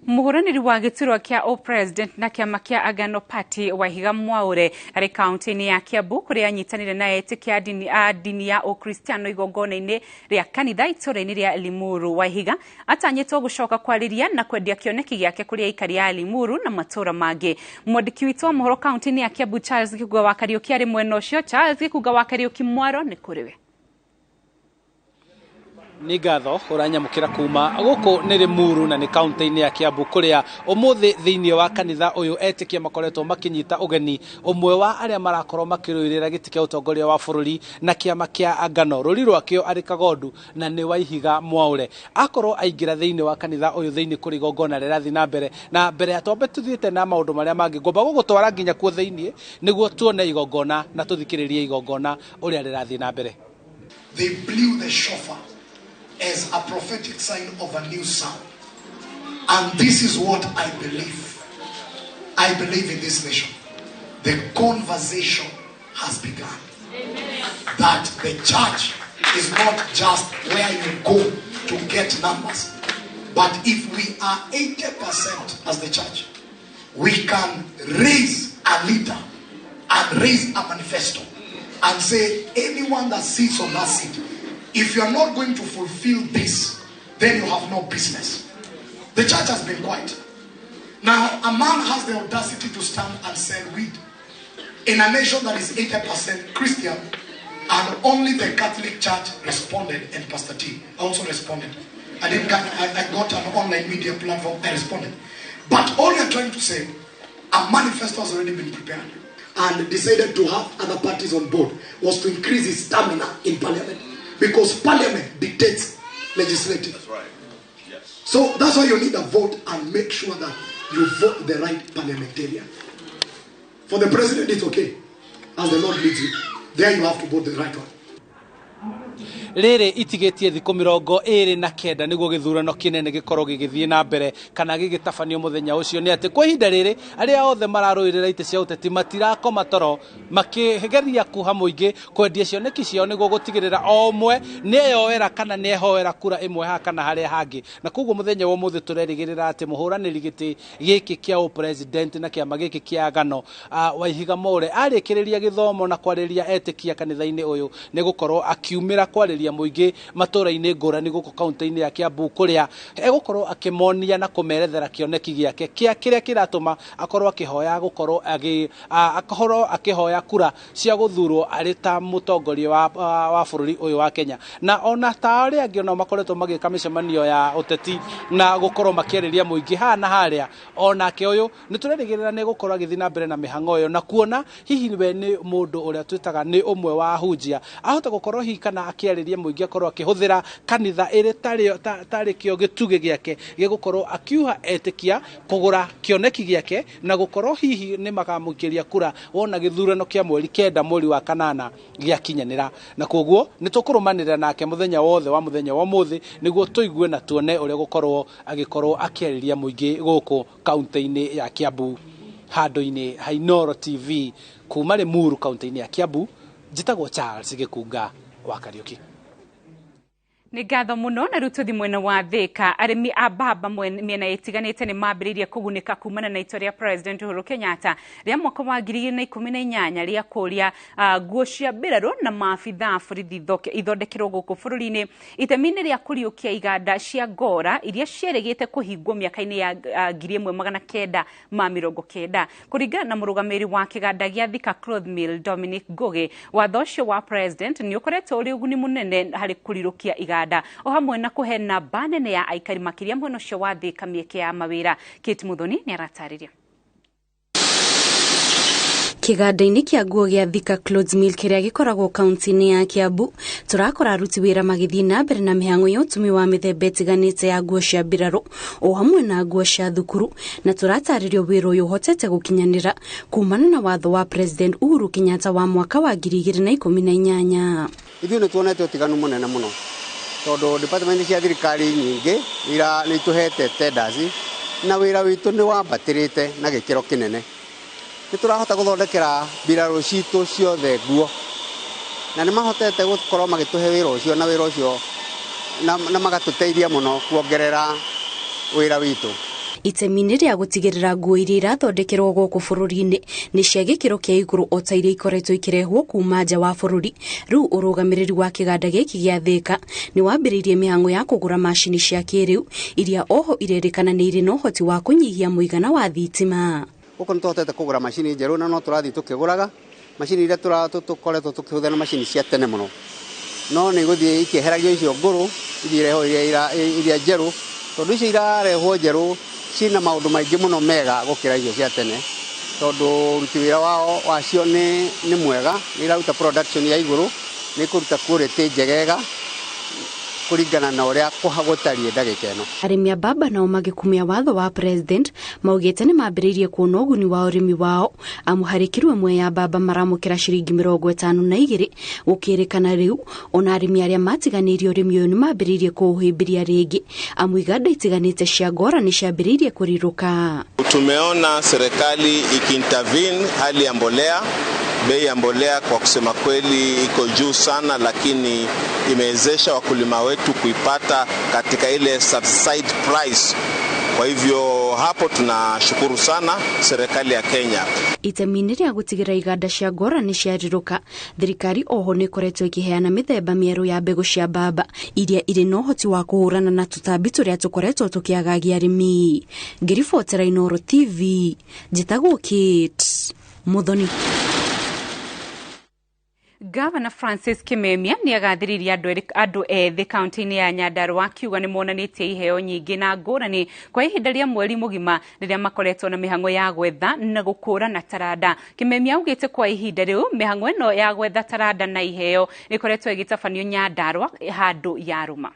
Muhuraniri wa giturwa kia o president na kiama kia Agano Party Wahiga Mwaure ari kaunti-ini ya Kiambu kuria anyitanire na etĩkia dini ya Ukristiano igongona-ini ria kanitha itura-ini ria Limuru. Wahiga atanyitwo gucoka kwariria na kwendia kioneki giake kuria aikari ya Limuru na matura mangi. Mwandiki witu wa mohoro kaunti-ini ya Kiambu Charles Gikuga wa Kariuki ari mwena ucio. Charles Gikuga wa Kariuki Mwaro ni kuriwe. Nĩ ngatho ũranyamũkĩra kuma gũkũ nĩ Limuru na nĩ kaunti-inĩ ya Kiambu kũrĩa ũmũthĩ thĩinĩ wa kanitha ũyũ etĩkia makoretwo makĩnyita ũgeni ũmwe wa arĩa marakorwo makĩrũĩrĩra gĩtĩ kĩa ũtongoria wa bũrũri na kĩama kĩa ngano rũri rwakĩo arĩ Kagondu na nĩ Waihiga Mwaũre akorwo aingĩra thĩinĩ wa kanitha ũyũ thĩinĩ kũrĩ igongona rĩrathiĩ na mbere ya twambe tuthiĩte na maũndũ marĩa mangĩ ngomba gũgũtwara nginya kuo thĩinĩ nĩguo tuone igongona na tũthikĩrĩrie igongona ũrĩa rĩrathiĩ na mbere. They blew the shofar as a prophetic sign of a new sound. And this is what I believe. I believe in this nation. The conversation has begun. Amen. That the church is not just where you go to get numbers. But if we are 80% as the church, we can raise a leader and raise a manifesto and say anyone that sits on that seat, if you are not going to fulfill this, then you have no business. The church has been quiet. Now, a man has the audacity to stand and sell weed in a nation that is 80% Christian, and only the Catholic Church responded, and Pastor T also responded. I got an online media platform, I responded. But all you're trying to say, a manifesto has already been prepared and decided to have other parties on board was to increase his stamina in parliament. Because parliament dictates legislative. That's right. Yes. So that's why you need a vote and make sure that you vote the right parliamentarian. For the president, it's okay. As the Lord leads you. There you have to vote the right one. Rĩrĩ itigĩtie thikũ 29 nĩguo gĩthurano kĩnene gĩkorwo gĩgĩthiĩ na mbere kana gĩgĩtabanio mũthenya ũcio nĩ atĩ kwa ihinda rĩrĩ arĩa othe mararũĩrĩra itĩ cia ũteti matirakoma toro makĩgeria kuha mũingĩ kwendia cioneki ciao nĩguo gũtigĩrĩra o ũmwe nĩeyoera kana nĩehoera kura ĩmwe ha kana harĩa hangĩ na koguo mũthenya wa ũmũthĩ tũrerĩgĩrĩra atĩ mũhũranĩri gĩtĩ gĩkĩ kĩa ũpresident na kĩama gĩkĩ kĩa ngano Waihiga Mwaũre arĩkĩrĩria gĩthomo na kwarĩria etĩkia kanitha-inĩ ũyũ nĩgũkorwo akiumĩra kwarĩria mũingĩ matũra-inĩ ngũrani gũkũ kaunti-inĩ ya Kiambu kũrĩa egũkorwo akĩmonia na kũmerethera kĩoneki gĩake kĩrĩa kĩratũma akorwo akĩhoya gũkorwo akĩhoya kura cia gũthurwo arĩ ta mũtongoria wa bũrũri ũyũ wa Kenya na ona ta arĩa angĩ no makoretwo magĩka mĩcemanio ya ũteti na gũkorwo makĩarĩria mũingĩ haha na harĩa onake ũyũ nĩ tũrerĩgĩrĩra nĩ gũkorwo agĩthiĩ na mbere na mĩhang'o ĩyo na kuona hihi we nĩ mũndũ ũrĩa twĩtaga nĩ ũmwe wa ahunjia ahota gũkorwo hihi kana akĩarĩria mũingĩ akorwo akĩhũthĩra kanitha ĩrĩ tarĩ kĩo gĩtugĩ gĩake gĩgũkorwo akiuha etĩkia kũgũra kĩoneki gĩake na gũkorwo hihi nĩ makamũikĩria kura wona gĩthurano kĩa mweri 9 mweri wa kanana gĩakinyanĩra na koguo nĩ tũkũrũmanĩrĩra nake mũthenya wothe wa mũthenya wa ũmũthĩ nĩguo tũigue na tuone ũrĩa gũkorwo akĩarĩria mũingĩ gũkũ kaunti-inĩ ya Kiambu handũ-inĩ ha Inooro TV kuma Limuru kaunti-inĩ ya Kiambu njĩtagwo Charles Gĩkunga wa Kariuki. Nĩ ngatho mũno na rĩu tũthiĩ mwena wa Thika arĩmi a mbamba mĩena ĩtiganĩte nĩ mambĩrĩirie kũgunĩka kumana na itua rĩa President Uhuru Kenyatta rĩa mwaka wa 2018 rĩa kũria nguo cia mbirarũ na maabitha borithi ithondekerwo gũkũ bũrũri-inĩ itemi-inĩ rĩa kũriũkia iganda cia ngora iria ciarĩgĩte kũhingwo mĩaka-inĩ ya 1990 kũringana na mũrũgamĩrĩri wa kĩganda gĩa Thika Cloth Mill Dominic Ngugi watho ũcio wa President nĩ ũkoretwo ũrĩ ũguni mũnene harĩ kũrirũkia iganda o hamwe na kũhe namba nene ya aikari makĩria mwena ũcio wa Thika mĩeke ya mawĩra. Kate Muthoni nĩ aratarĩria. Kĩganda-inĩ kĩa nguo gĩa Thika Cloth Mill kĩrĩa gĩkoragwo kaunti-inĩ ya Kiambu tũrakora aruti wĩra magĩthiĩ na mbere na mĩhang'o ya ũtumi wa mĩthemba ĩtiganĩte ya nguo cia mbirarũ o hamwe na nguo cia thukuru na tũratarĩrio wĩra ũyũ ũhotete gũkinyanĩra kumana na watho wa President Uhuru Kenyatta wa mwaka wa 2018. Ithuĩ nĩ tuonete ũtiganu mũnene mũno tondũ department cia thirikari nyingĩ ira nĩ tũhete tenders na wĩra witũ nĩ wambatĩrĩte na gĩkĩro kĩnene. Nĩ tũrahota gũthondekera mbirarũ citũ ciothe nguo na nĩ mahotete gũkorwo magĩtũhe wĩra ũcio na wĩra ũcio na magatũteithia mũno kuongerera wĩra witũ. Itemi-inĩ rĩa gũtigĩrĩra nguo iria irathondekerwo gũkũ bũrũri-inĩ nĩ cia gĩkĩro kĩa igũrũ o ta iria ikoretwo ikĩrehwo kuma nja wa bũrũri. Rĩu ũrũgamĩrĩri wa kĩganda gĩkĩ gĩa Thika nĩ wambĩrĩirie mĩhang'o ya kũgũra macini cia kĩrĩu iria oho irerĩkana nĩ irĩ na ũhoti wa kũnyihia mũigana wa thitima. Gũkũ nĩ tũhotete kũgũra macini njerũ na no tũrathiĩ tũkĩgũraga macini iria tũkoretwo tũkĩhũthĩra na macini cia tene mũno no nĩ gũthiĩ ikĩeheragio icio ngũrũ ireho iria njeru tondu icio irareho njeru cina maundu maingi muno mega gukira icio cia tene tondu ruti wira wao wacio ni mwega iraruta production ya iguru ni kuruta quality njegega kuringana na uria kuhagutarie ndagika ino. Arimi a baba nao magikumia watho wa president maugite ni mambiririe kuona uguni wa urimi wao amu hari kiro imwe ya baba maramukira ciringi 52 gukirikana riu ona arimi aria matiganirie urimi uyu ni mambiririe kuhimbiria ringi amu iganda itiganite cia ngora ni ciambiririe kuriruka. Tumeona serikali ikiintervene hali ya mbolea. Bei ya mbolea kwa kusema kweli iko juu sana, lakini imewezesha wakulima wetu kuipata katika ile subside price. Kwa hivyo hapo tunashukuru sana serikali ya Kenya. Itemini ria gutigira iganda cia ngora ni ciariruka, thirikari oho ni koretwo ikiheana mithemba mieru ya mbegu cia baba iria iri no hoti wa kuhurana na tutambi turia tukoretwo tukiagagia arimi. Ngiribotera Inooro TV, njitagwo Kate Muthoni. Governor Francis Kimemia ni agathiriria andu ethi kaunti-ini ya Nyandarua akiuga ni monanitie iheo nyingi na ngurani kwa ihinda ria mweri mugima riria makoretwo na mihango ya gwetha na gukura na taranda. Kimemia augite kwa ihinda riu mihango ino ya gwetha taranda na iheo ikoretwo igitafanio Nyandarua handu ya ruma.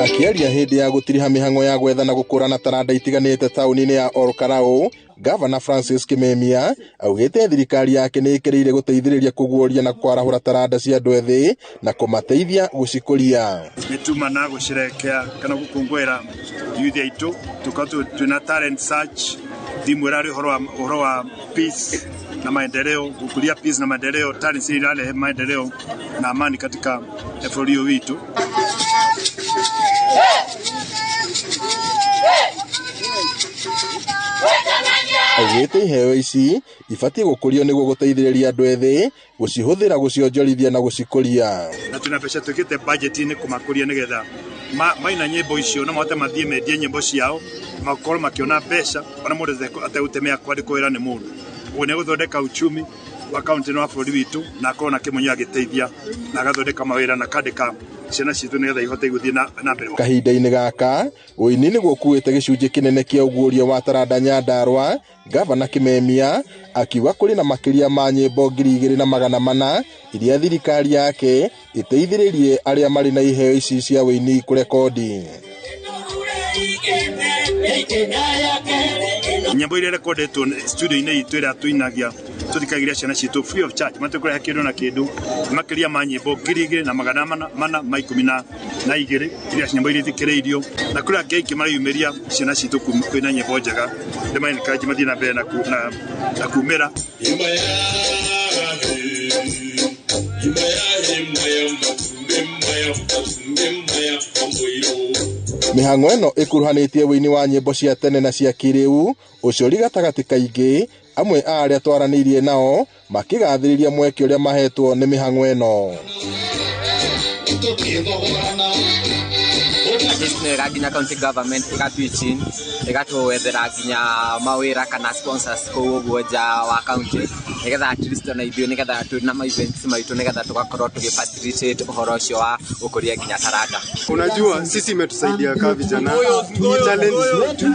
Akiaria hindi ya gutiriha mihango ya gwetha na gukura na taranda itiganite tauni-ini ya Olkarau, Governor Francis Kimemia augite thirikari yake ni ikiriire guteithiriria kuguoria na kwarahura taranda cia andu ethi na kumateithia gucikuria. Nituma na gucirekea kana gukungwira youth aitu tukatu tuna talent search dimurari horo wa peace na maendeleo, kukulia peace na maendeleo, talent si ile maendeleo na amani katika efolio wetu. Augite iheo ici ibatie gukurio niguo guteithiriria andu ethi gucihuthira gucionjorithia na gucikuria. Na tunapesha tukite budget ni kumakuria nigetha maina nyimbo icio na mote mathie mendie nyimbo ciao makoro makiona pesa ona mundu ateutemea kwandiko wira ni mundu une guthondeka uchumi wa kaunti no bũrũri witu na akona kimunyo agiteithia na agathondeka mawira na kandika ciana citu nigetha ihote guthie na mbere. Kahinda-ini gaka uini niguo kuite gicunji kinene kia uguoria wa taranda Nyandarua, Governor Kimemia akiuga kuri na makiria ma nyimbo 2,400 iria thirikari yake iteithiririe aria mari na iheo ici cia uini kurekodi. Nyimbo iria recordetwo studio-ini itu ira tuinagia tuthikagiria ciana citu free of charge matukure kindu na kindu makiria ma nyimbo 2,412 iria nyimbo iria thikiriirio na kuri angeiki marayumiria ciana citu kwina nyimbo njega ndemaini kaji mathina mbere na kumira. Mihango ino ikuruhanitie wini wa nyimbo cia tene na cia kiriu uciori gatagati kaingi amwe aria twaranirie nao makigathiriria mweke uria mahetwo ni mihango ino. Ginya county government igatuichi igatuwethera ginya mawira kana sponsors ko gwoja wa county nigetha at least na ithio nigetha tuna ma events maitu nigetha tugakorwo tugifacilitate uhoro ucio wa ukuria ginya taranda. Unajua sisi imetusaidia kama vijana, talent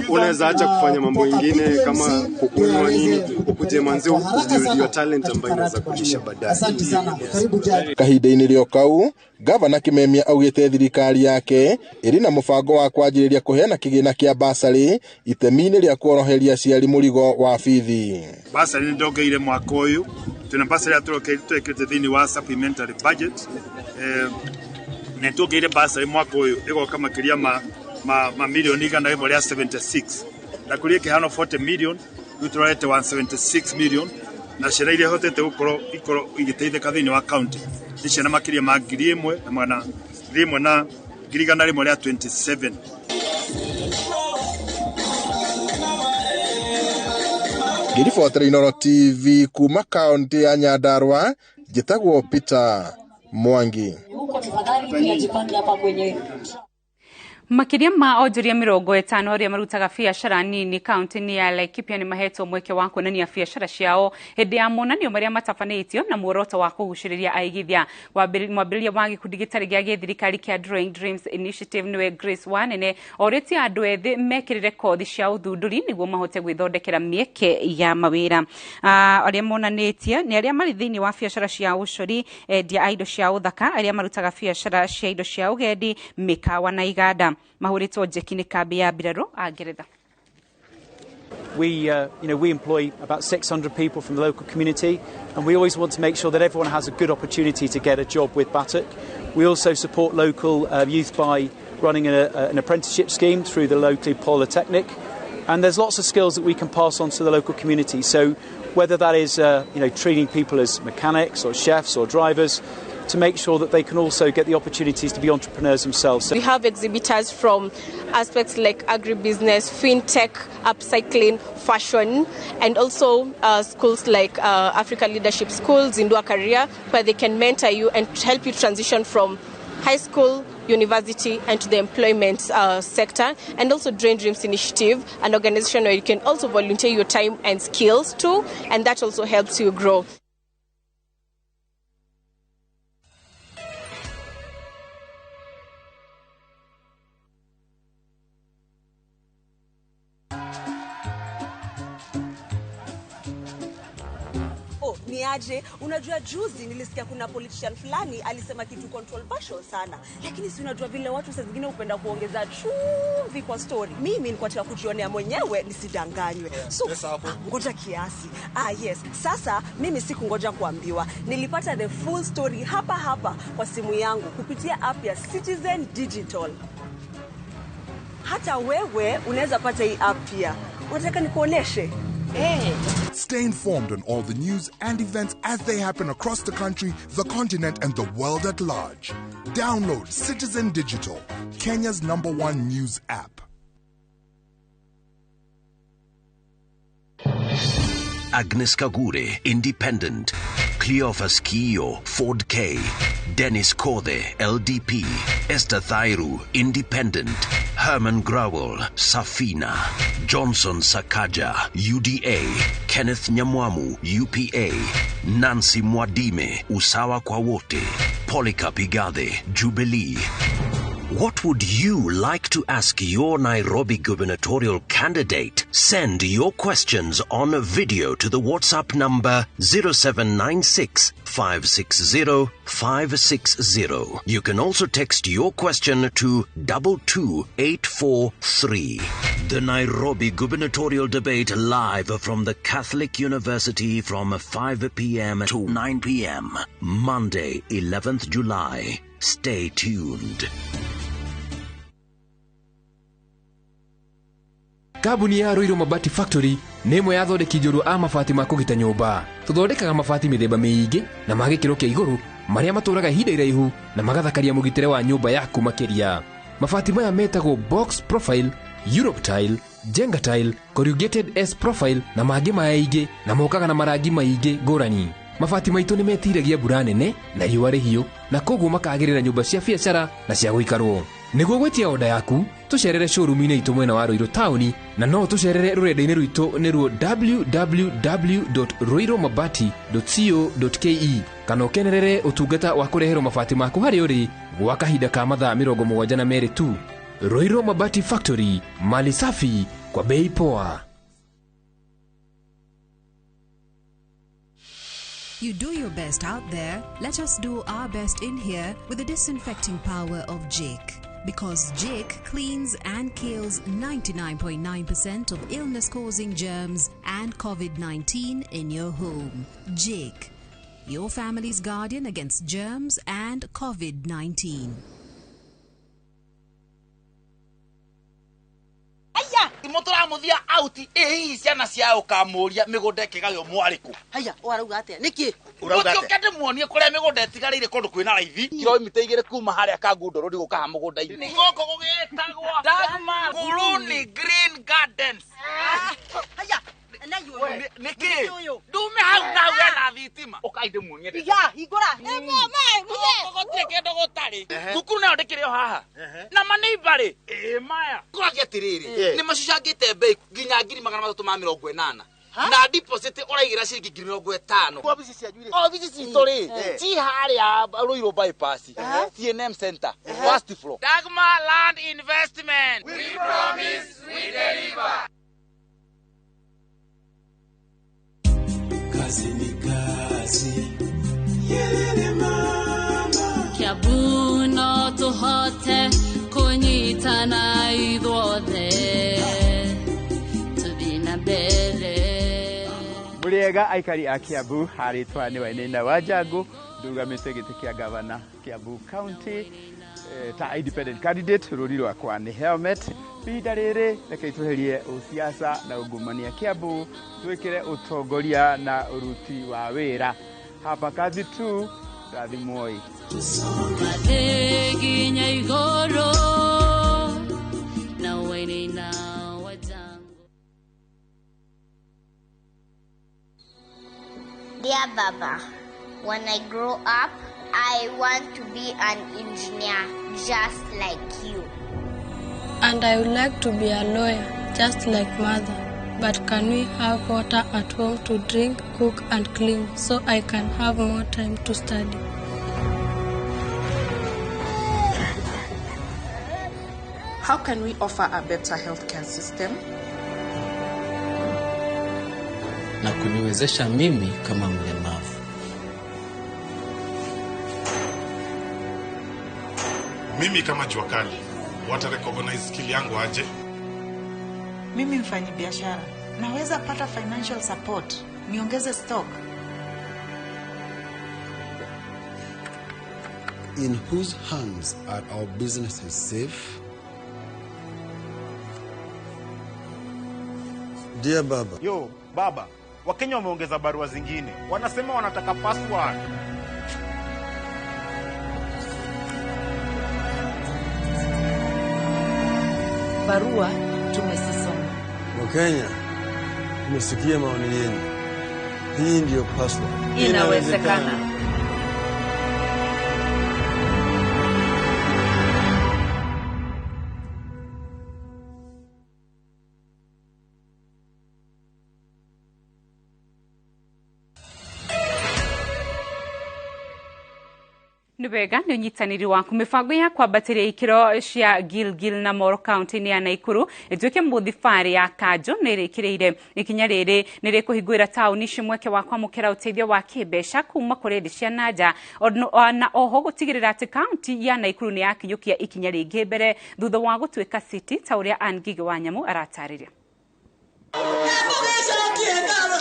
unaweza acha kufanya mambo mengine kama kukunywa nini, ukuje manzio kubuild talent ambayo inaweza kulisha baadaye. Asante sana, karibu jaji. Kahinda-ini rio kau Governor Kimemia augite thirikari yake iri na mubango wa kwanjiriria kuheana kigina kia basari itemi-ini ria kuoroheria ciari murigo wa bithi. Basari ni ndongeire mwaka uyu tuna basari atwekete thini wa supplementary budget na tugeire basari mwaka uyu igoka makiria ma milioni igana rimwe ria 76 na kuria kihano 40 million tuturete 176 million na ciana iria hotete gukoro igiteithika thini wa county ni ciana makiria ma 1,000 na 27. Ngiribotera Inooro TV kuma kaunti ya Nyandarua, njitagwo Peter Mwangi. Makiria ma onjoria 50 aria marutaga biacara nini kaunti-ini ya Laikipia ni mahetwo mweke wa kuonania biacara ciao hindi ya monanio maria matabanĩtio na muoroto wa kugucĩrĩria aigithia. Mwambĩrĩria wa gĩkundi gĩtarĩ gĩa gĩthirikari kĩa Drawing Dreams Initiative niwe Grace Wanene orĩtie andũ ethĩ mekĩrĩre kothi cia ũthundũri nĩguo mahote gwĩthondekera mĩeke ya mawĩra. Arĩa monanĩtie nĩ arĩa marĩ thĩinĩ wa biacara cia ũcori, endia indo cia ũthaka, arĩa marutaga biacara cia indo cia ũgendi, mĩkawa na iganda. Mahuritwo njeki-inĩ kambi ya mbirarũ a Ngeretha. We employ about 600 people from the local community, and we always want to make sure that everyone has a good opportunity to get a job with Batuk. We also support local youth by running an apprenticeship scheme through the local polytechnic, and there's lots of skills that we can pass on to the local community. So whether that is treating people as mechanics or chefs or drivers, to make sure that they can also get the opportunities to be entrepreneurs themselves. We have exhibitors from aspects like agribusiness, fintech, upcycling, fashion, and also schools like Africa Leadership Schools, Zindua Career, where they can mentor you and help you transition from high school, university, and to the employment sector. And also Drain Dreams Initiative, an organization where you can also volunteer your time and skills too, and that also helps you grow. Niaje, unajua juzi nilisikia kuna politician fulani alisema kitu controversial sana, lakini si unajua vile watu saa zingine upenda kuongeza chumvi kwa story. Mimi nilikuwa nataka kujionea mwenyewe nisidanganywe. So ngoja kiasi. Yes, sasa mimi sikungoja kuambiwa. Nilipata the full story hapa kwa simu yangu kupitia app ya Citizen Digital. Hata wewe unaweza pata hii app pia. Unataka nikuoneshe? Stay informed on all the news and events as they happen across the country, the continent, and the world at large. Download Citizen Digital, Kenya's #1 news app. Agnes Kagure, Independent. Cleophas Kiyo, Ford K. Dennis Kode, LDP. Esther Thairu, Independent. Herman Growell, Safina. Johnson Sakaja, UDA. Kenneth Nyamwamu, UPA. Nancy Mwadime, Usawa kwa Wote. Polycarp Igathe, Jubilee. What would you like to ask your Nairobi gubernatorial candidate? Send your questions on video to the WhatsApp number 0796 560 560. You can also text your question to 22843. The Nairobi gubernatorial debate live from the Catholic University from 5 p.m. to 9 p.m. Monday, 11th July. Stay tuned. Kambuni ya Roiro Mabati Factory nĩ ĩmwe ya thondeki njũru a mabati ma kũgita nyũmba. Tũthondekaga mabati mĩthemba mĩingĩ na ma gĩkĩro kĩa igũrũ marĩa matũraga ihinda iraihu na magathakaria mũgitĩre wa nyũmba yaku makĩria. Mabati maya metagwo box profile, Europe tile, Jenga tile, corrugated S profile na mangĩ maingĩ na mokaga na marangi maingĩ ngũrani. Mabati maitũ nĩ metiragia mbura nene na riũa rĩhiũ na koguo makagĩrĩra nyũmba cia biacara na cia gũikarwo. Nĩguo gwetia oda yaku, tũcerere showroom-inĩ itũ mwena wa Roiro Town na no tũcerere rũrenda-inĩ rwitũ nĩruo www.roiromabati.co.ke kana ũkenerere ũtungata wa kũreherwo mabati maku harĩ ũrĩ gwa kahinda ka mathaa 72 tu. Roiro Mabati Factory, mali safi kwa bei poa. You do your best out there, let us do our best in here with the disinfecting power of Jake. Because Jake cleans and kills 99.9% of illness-causing germs and COVID-19 in your home. Jake, your family's guardian against germs and COVID-19. Motora muthia out hii ciana ciao kamuria migunda kigayo mwariku. Haya, warauga atia? Niki? Urauga atia? Ukende muonie kuria migunda etigarire kundu kwina raithi. Kilomita 2 kuma haria kangundoro ndi gukaha mugunda-ini. Ni goko gugitagwa Dagmar Kuruni Green Gardens. Haya, Niki? Dume hau na wena thitima. Ukaide muonie. Ya, igora. Gogotie kendo ndari thukuru nayo ndikire haha na maneighbor maya kwagia tiriri ni macucangite bei nginya 380 na deposit oraigira ciringi 50 Ofisi cia juire ofisi citori ci haria Ruiru bypass TNM center first floor Dagmar Land Investment we promise we deliver. Kazi ni kazi yelele mama Kiambu no tuhote kunyitana ithuothe tubina mbere Muriega aikari a Kiambu haritwa ni Wainaina wa Njangu ndugamite giti kia gavana Kiambu County ta independent candidate ruri rwakwa ni helmet binda riri reke tweherie usiasa na ungumania Kiambu twikire utongoria na uruti wa wira hapa kazi tu rathimoi Ginya igoro na Wainaina wa Njangu. Dear Baba, when I grow up, I want to be an engineer just like you. And I would like to be a lawyer just like mother. But can we have water at home to drink, cook and clean so I can have more time to study? How can we offer a better healthcare system? Na kuniwezesha mimi kama mlemavu. Mimi kama jua kali, wata recognize skill yangu aje? Mimi mfanyi biashara, naweza pata financial support, niongeze stock. In whose hands are our businesses safe? Dear Baba. Yo, Baba, Wakenya wameongeza barua zingine. Wanasema wanataka password. Barua tumesisoma. Wakenya, tumesikia maoni yenu. Hii ndio password. Inawezekana. Nubega ni unyitaniri waku mifango ya kwambatĩria ikiro cia Gilgil na Moro County ni ya Naikuru ituike muthifari ya Kanjo nĩrĩkĩrĩire ikinya rĩrĩ nĩrĩkũhingũra tauni cimweke wa kwamũkĩra ũteithio wa kĩmbeca kuma kũrĩ cia nanja na oho gũtigĩrĩra atĩ county ya Naikuru nĩ yakinyũkia ikinya rĩngĩ mbere thutha wa gũtuĩka city ta ũrĩa Angigi wa Nyamu aratarĩria.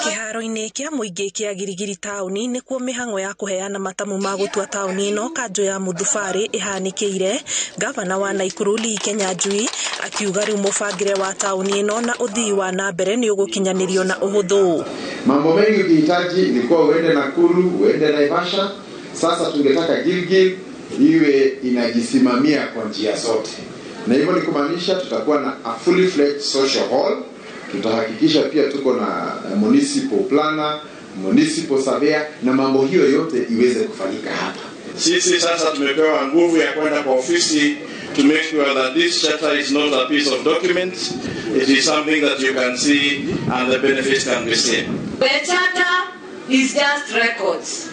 Kiharo-inĩ kia mũingĩ kia Girigiri tauni nĩkuo mĩhang'o ya kũheana matamu ma gũtua tauni ino Kanjo ya Muthubarĩ ihanĩkĩire. Gavana wa Naikuru Lee Kenyanjui akiuga rĩu mũbangĩre wa tauni ino na ũthii wa nambere nĩ ũgũkinyanĩrio na ũhũthũ. Mambo mengi ukihitaji ilikuwa uende Nakuru, uende Naivasha. Sasa tungetaka Gilgil iwe inajisimamia kwa njia zote. Na hivyo ni kumaanisha tutakuwa na a fully fledged social hall. Tutahakikisha pia tuko na municipal planner, municipal surveyor na mambo hiyo yote iweze kufanyika hapa. Sisi sasa tumepewa nguvu ya kwenda kwa ofisi to make sure that this charter is not a piece of document, it is something that you can see and the benefits can be seen. The charter is just records.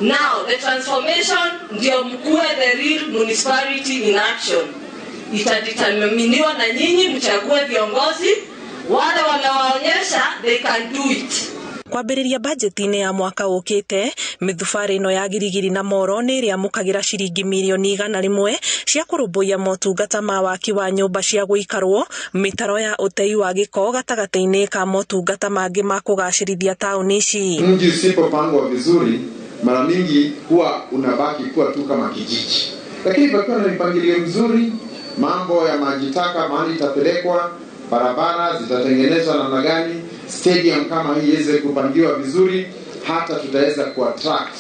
Now the transformation ndio mkue the real municipality in action. Itadeterminiwa na nyinyi mchague viongozi wale wanawaonyesha they can do it. Kwambĩrĩria bajeti-inĩ ya mwaka ũkĩte mĩthubarĩ ino ya Girigiri na Moro nĩ ĩrĩamũkagĩra ciringi milioni 100 cia kũrũmbũiya motungata ma waki wa nyũmba cia gũikarwo, mĩtaro ya ũtei wa gĩko gatagatĩ-inĩ ka motungata mangĩ ma kũgacĩrithia tauni ici. Mji usipopangwa vizuri mara mingi huwa unabaki kuwa tu kama kijiji, lakini pakiwa na mipangilio mzuri, mambo ya maji taka mahali itapelekwa, barabara zitatengenezwa namna gani, stadium kama hii iweze kupangiwa vizuri, hata tutaweza kuattract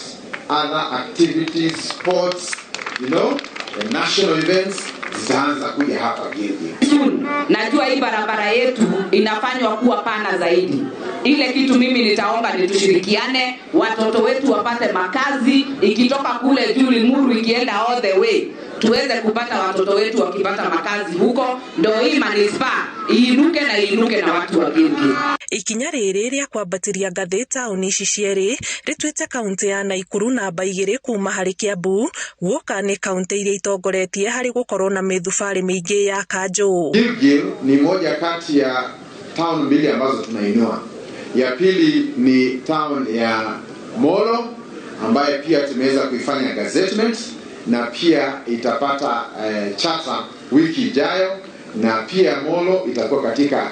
other activities, sports, the national events zitaanza kuja hapa Gilgil. Najua hii barabara yetu inafanywa kuwa pana zaidi. Ile kitu mimi nitaomba ni tushirikiane, watoto wetu wapate makazi, ikitoka kule juu Limuru ikienda all the way, tuweze kupata watoto wetu wakipata makazi huko, ndio hii manispaa iinuke na watu wageni. Ikinya riri ria kwambatiria ngathi tauni ici cierĩ rituĩte kaunti ya Naikuru namba 2 kuma harĩ Kiambu, guoka nĩ kaunti iria itongoretie harĩ gũkorwo na mĩthubarĩ mĩingĩ ya kanjũ. Gilgil ni moja kati ya town mbili ambazo tunainua. Ya pili ni town ya Molo ambaye pia tumeweza kuifanya gazettement na pia itapata charter wiki ijayo, na pia Molo itakuwa katika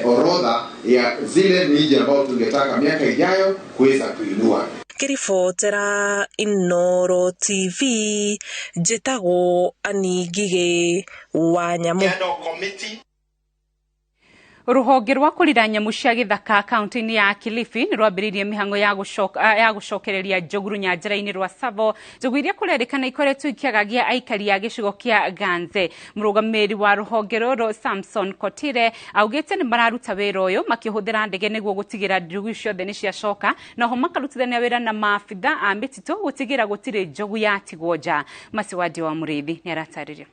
orodha ya zile miji ambao tungetaka miaka ijayo kuweza kuinua. Kiribotera Inoro TV, njĩtagwo Ani Ngigĩ wa Nyamu. Ruhonge rwa kũrira nyamu cia gĩthaka kaunti-inĩ ya Kilifi nĩ rwambĩrĩirie mĩhang'o ya gũcokereria njogu rũnyanjara-inĩ rwa Tsavo, njogu iria kũrerĩkana ikoretwo ikĩagagia aikari a gĩcigo kĩa Ganze. Mũrũgamĩrĩri wa ruhonge rũrũ Samson Kotire augĩte nĩ mararuta wĩra ũyũ makĩhũthĩra ndege nĩguo gũtigĩra njogu ciothe nĩ ciacoka, naho makarutithania wĩra na maabitha a mĩtitũ gũtigĩra gũtirĩ njogu yatigwo nja. Masiwadi wa Mũrĩithi nĩ aratarĩria.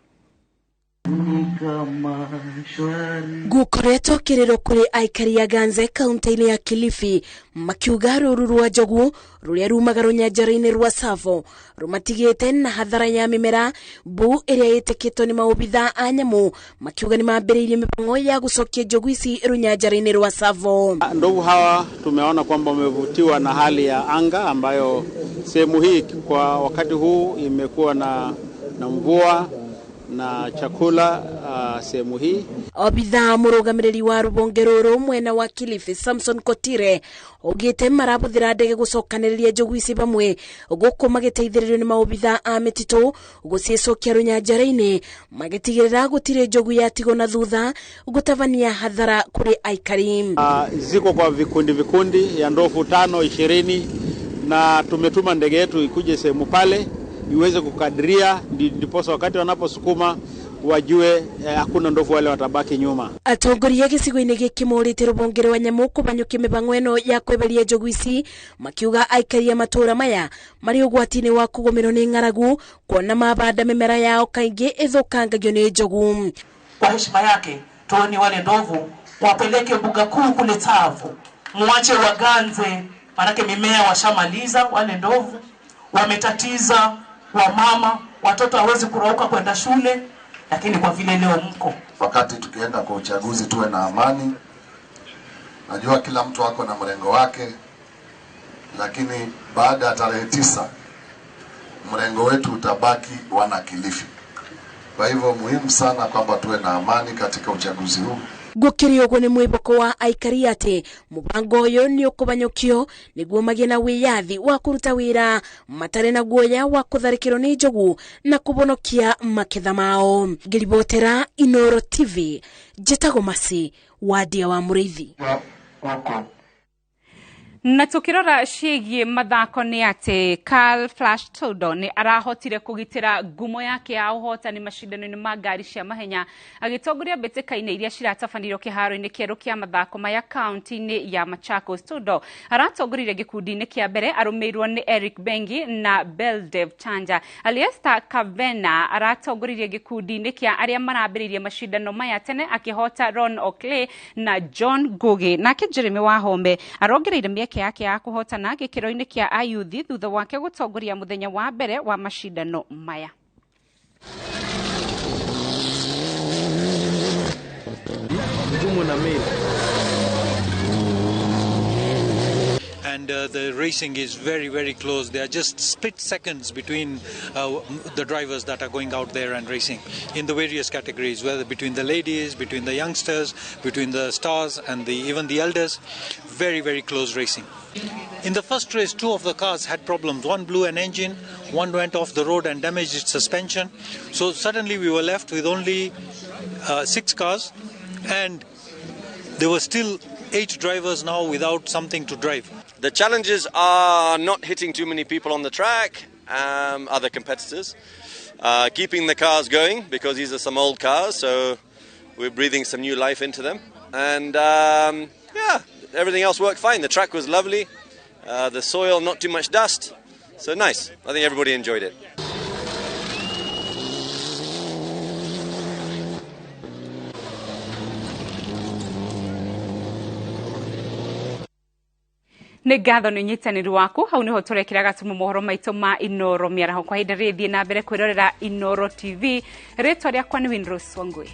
Gukoretwo kiriro kuri aikari ya Ganze kaunti-inĩ ya Kilifi makiuga rũru rwa njogu rũrĩa rumaga rũnyanjara-inĩ rwa Tsavo rumatigĩte na hathara ya mĩmera mbu ĩrĩa ĩtĩkĩtwo nĩ maobitha a nyamu, makiuga nĩ mambĩrĩirie mĩpango ya gũcokia njogu ici rũnyanjara-inĩ rwa Tsavo. Ndovu hawa tumeona kwamba wamevutiwa na hali ya anga ambayo sehemu hii kwa wakati huu imekuwa na mvua na chakula sehemu hii. Obitha mũrũgamĩrĩri wa rũhonge rũrũ mwena wa Kilifi Samson Kotire augĩte marabũthĩra ndege gũcokanĩrĩria njogu ici bamwe gũkũ magĩteithĩrĩrio nĩ maobitha a mĩtitũ gũcicokia rũnyanjara-inĩ, magĩtigĩrĩra gũtirĩ njogu yatigwo na thutha gũtabania hathara kũrĩ aikari. Ziko kwa vikundi ya ndovu 5-20 na tumetuma ndege yetu ikuje sehemu pale iweze kukadiria, ndiposa wakati wanaposukuma wajue hakuna ndovu wale watabaki nyuma. Atongoria gĩcigo-inĩ gĩkĩ morĩte rũhonge rwa nyamu kũbanyũkia mĩbango ĩno ya kweberia njogu ici, makiuga aikari a matũra maya marĩ ũgwati-inĩ wa kũgũmĩrwo nĩ ng'aragu kuona mabanda mĩmera yao kaingĩ ĩthũkangagio nĩ njogu. Kwa heshima yake tuoni wale ndovu wapeleke mbuga kuu kule Tsavo, mwache waganze, manake mimea washamaliza. Wale ndovu wametatiza wamama, watoto hawezi kurauka kwenda shule, lakini kwa vile leo mko wakati tukienda kwa uchaguzi tuwe na amani. Najua kila mtu wako na mrengo wake, lakini baada ya tarehe 9 mrengo wetu utabaki wana Kilifi. Kwa hivyo muhimu sana kwamba tuwe na amani katika uchaguzi huu. Gũkĩrĩ ũguo nĩ mwĩboko wa aikari atĩ mũbango ũyũ nĩ ũkũbanyũkio nĩguo magĩe na wĩyathi wa kũruta wĩra matarĩ na guoya wa kũtharĩkĩrwo nĩ njogu na kũbonokia maketha mao. Ngĩribotera Inoro TV, njĩtagwo Masi Wadia wa Mũrĩithi. Na tukirora ciĩgiĩ mathako nĩ atĩ Carl Flash Todo nĩ arahotire kũgitĩra ngumo yake ya ũhotani macindano-inĩ ma ngari cia mahenya agĩtongoria mbĩtĩka-inĩ iria ciratabanĩrio kĩharo-inĩ kĩerũ kĩa mathako maya kaunti-inĩ ya Machakos. Todo aratongoririe gĩkundi-inĩ kĩa mbere arũmĩrĩirwo nĩ Eric Bengi na Beldev Chanja. Aliesta Kavena aratongoririe gĩkundi-inĩ kĩa arĩa marambĩrĩirie macindano maya tene akĩhota Ron Oakley na John Ngugi. Nake Jeremy Wahome arongereire mĩeke yake ya kuhotana gĩkĩro-inĩ kĩa ayuthi thutha wake gũtongoria mũthenya wa mbere wa macindano maya. And the racing is very, very close. There are just split seconds between the drivers that are going out there and racing in the various categories, whether between the ladies, between the youngsters, between the stars and even the elders. Very, very close racing. In the first race, 2 of the cars had problems. One blew an engine, one went off the road and damaged its suspension. So suddenly we were left with only 6 cars, and there were still 8 drivers now without something to drive. The challenges are not hitting too many people on the track, other competitors. Keeping the cars going, because these are some old cars, so we're breathing some new life into them. And everything else worked fine. The track was lovely. The soil, not too much dust. So nice. I think everybody enjoyed it. Nĩ ngatho nĩ nyitanĩri waku hau niho turekira gatumu mohoro maitũ ma Inoro Mĩaraho kwa ihinda rĩthie na mbere kwĩrorera Inoro TV. Rĩtwa rĩakwa nĩ Windrose Wangui.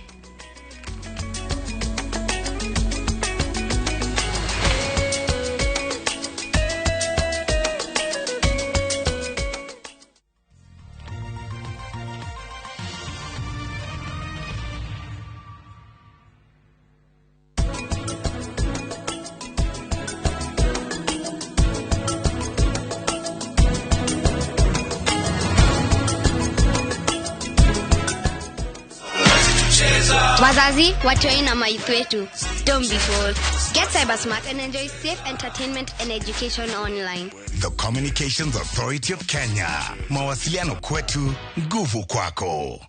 Wazazi, watoi na maithu wetu. Don't be fooled. Get cyber smart and enjoy safe entertainment and education online. The Communications Authority of Kenya. Mawasiliano kwetu, nguvu kwako.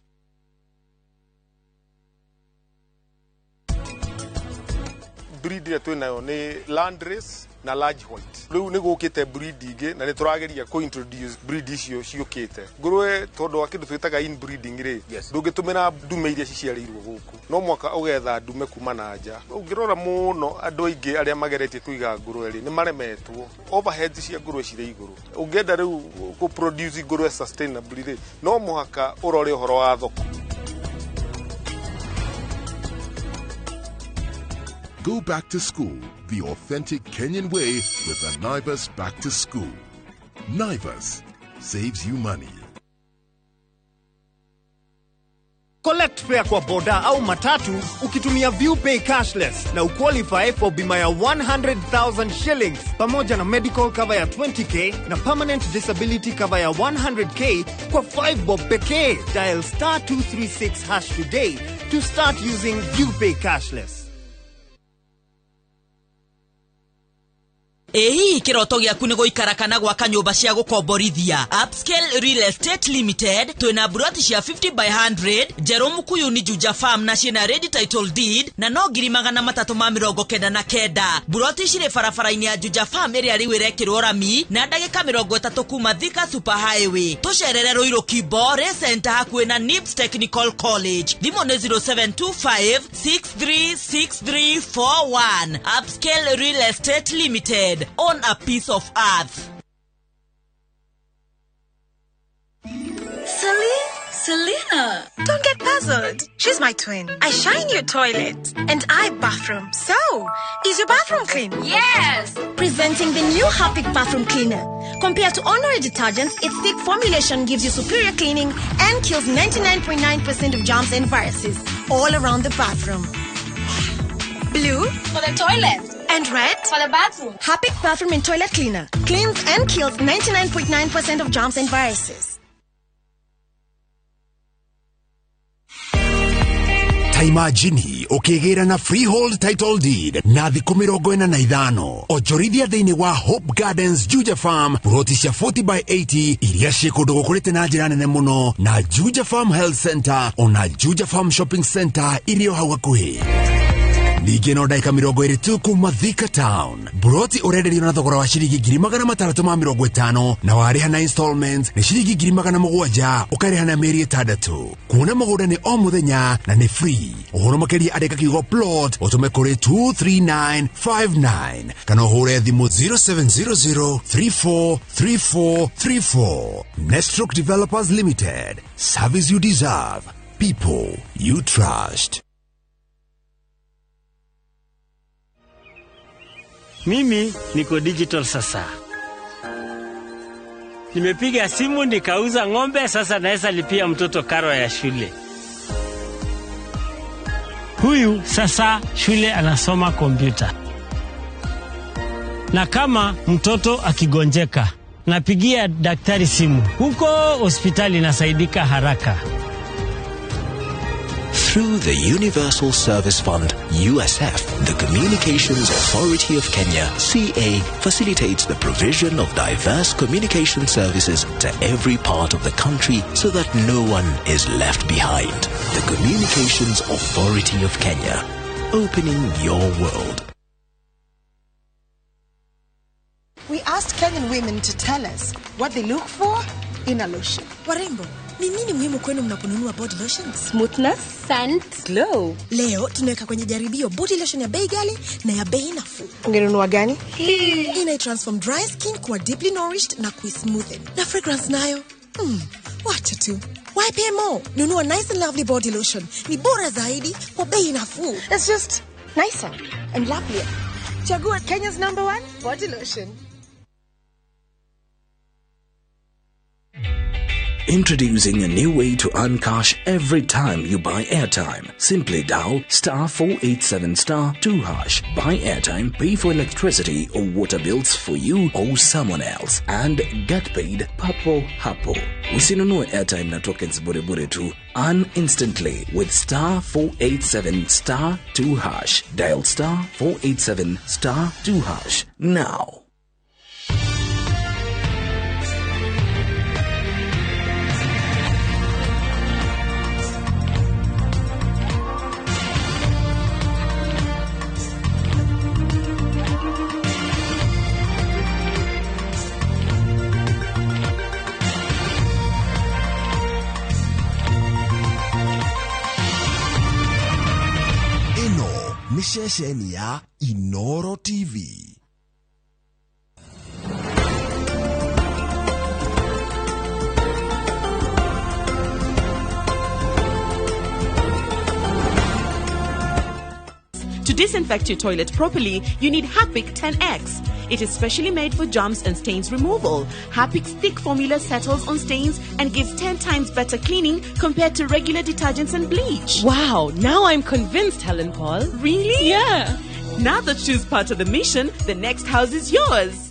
Breed yetu nayo ni land race na large white. Riu ni gukite breed ingi na ni turageria ko introduce breed icio ciukite. Ngurwe tondu akindu twitaga inbreeding ri. Ndungitumira ndume iria ciciarirwo guku. No mwaka ugetha ndume kuma na nja. Ungirora muno andu aingi aria mageretie kuiga ngurwe ri ni maremetwo. Overheads cia ngurwe cire iguru. Ungenda riu ku produce ngurwe sustainably ri. No mwaka urore uhoro wa thoko. Go back to school the authentic Kenyan way with the Naivas Back to School. Naivas saves you money. Collect fare kwa boda au matatu ukitumia ViewPay cashless na uqualify for bima ya 100,000 shillings pamoja na medical cover ya 20k na permanent disability cover ya 100k kwa 5 bob pekee. Dial *236# today to start using ViewPay cashless. Ehi kiroto gyaku ni guikara kana gwaka nyumba cia gukomborithia. Upscale Real Estate Limited twina buroti cia 50 by 100 Jerome Kuyuni Juja Farm na ciina ready title deed na no ngiri 399. Buroti cire barabara-ini ya Juja Farm area riu irekirwo rami na ndagika 30 kuma Thika Super Highway. Tucerere Ruiru Kibore Center hakuhi na NIPS Technical College. Thimo ni 0725636341. Upscale Real Estate Limited. On a piece of earth. Selena, don't get puzzled. She's my twin. I shine your toilet and I bathroom. So, is your bathroom clean? Yes! Presenting the new Harpic Bathroom Cleaner. Compared to ordinary detergents, its thick formulation gives you superior cleaning and kills 99.9% of germs and viruses all around the bathroom. Blue for the toilet. And red for the bathroom. Harpic Bathroom and Toilet Cleaner cleans and kills 99.9% of germs and viruses. Imagine ukigera na freehold title deed na thiku 45 ojorithia thiini wa Hope Gardens Juja Farm buroti cia 40 by 80 iria cikundu gukurite na njira nene muno na Juja Farm Health Center ona Juja Farm Shopping Center irio hau hakuhi. Ningĩ no ndaika 20 kuma Thika Town. Buroti urenderio na thogora wa ciringi 650 na wariha na installments ni ciringi 700 ukariha na mĩeri 6. Kuona mũgũnda ni o muthenya na ni free. Ũhoro makĩria andĩka kiugo plot utume kuri 23959 kana ũhũre thimũ 0700343434. Nestroke Developers Limited. Service you deserve. People you trust. Mimi niko digital sasa. Nimepiga simu nikauza ng'ombe, sasa naweza lipia mtoto karo ya shule. Huyu sasa shule anasoma kompyuta. Na kama mtoto akigonjeka, napigia daktari simu. Huko hospitali nasaidika haraka. Through the Universal Service Fund, USF, the Communications Authority of Kenya, CA, facilitates the provision of diverse communication services to every part of the country so that no one is left behind. The Communications Authority of Kenya, opening your world. asked Kenyan women to tell us what they look for in a lotion. Warembo, ni nini muhimu kwenu mnaponunua body lotions? Smoothness, scent, glow. Leo tunaweka kwenye jaribio body lotion ya bei ghali na ya bei nafuu. Ungenunua gani? Ina transform dry skin kuwa deeply nourished na smoothen. Na fragrance nayo. Wacha tu. Why pay more? Nunua nice and lovely body lotion. Ni bora zaidi kwa bei nafuu. It's just nicer and lovelier. Chagua Kenya's #1 body lotion. Introducing a new way to earn cash every time you buy airtime. Simply dial *487*2#. Buy airtime, pay for electricity or water bills for you or someone else, and get paid papo hapo. Usinunue airtime na tokens bure bure tu. Earn instantly with *487*2#. Dial *487*2# now. Nishesheni ya Inoro TV. To disinfect your toilet properly, you need Harpic 10X. It is specially made for germs and stains removal. Harpic's thick formula settles on stains and gives 10 times better cleaning compared to regular detergents and bleach. Wow, now I'm convinced, Helen Paul. Really? Yeah. Now that she's part of the mission, the next house is yours.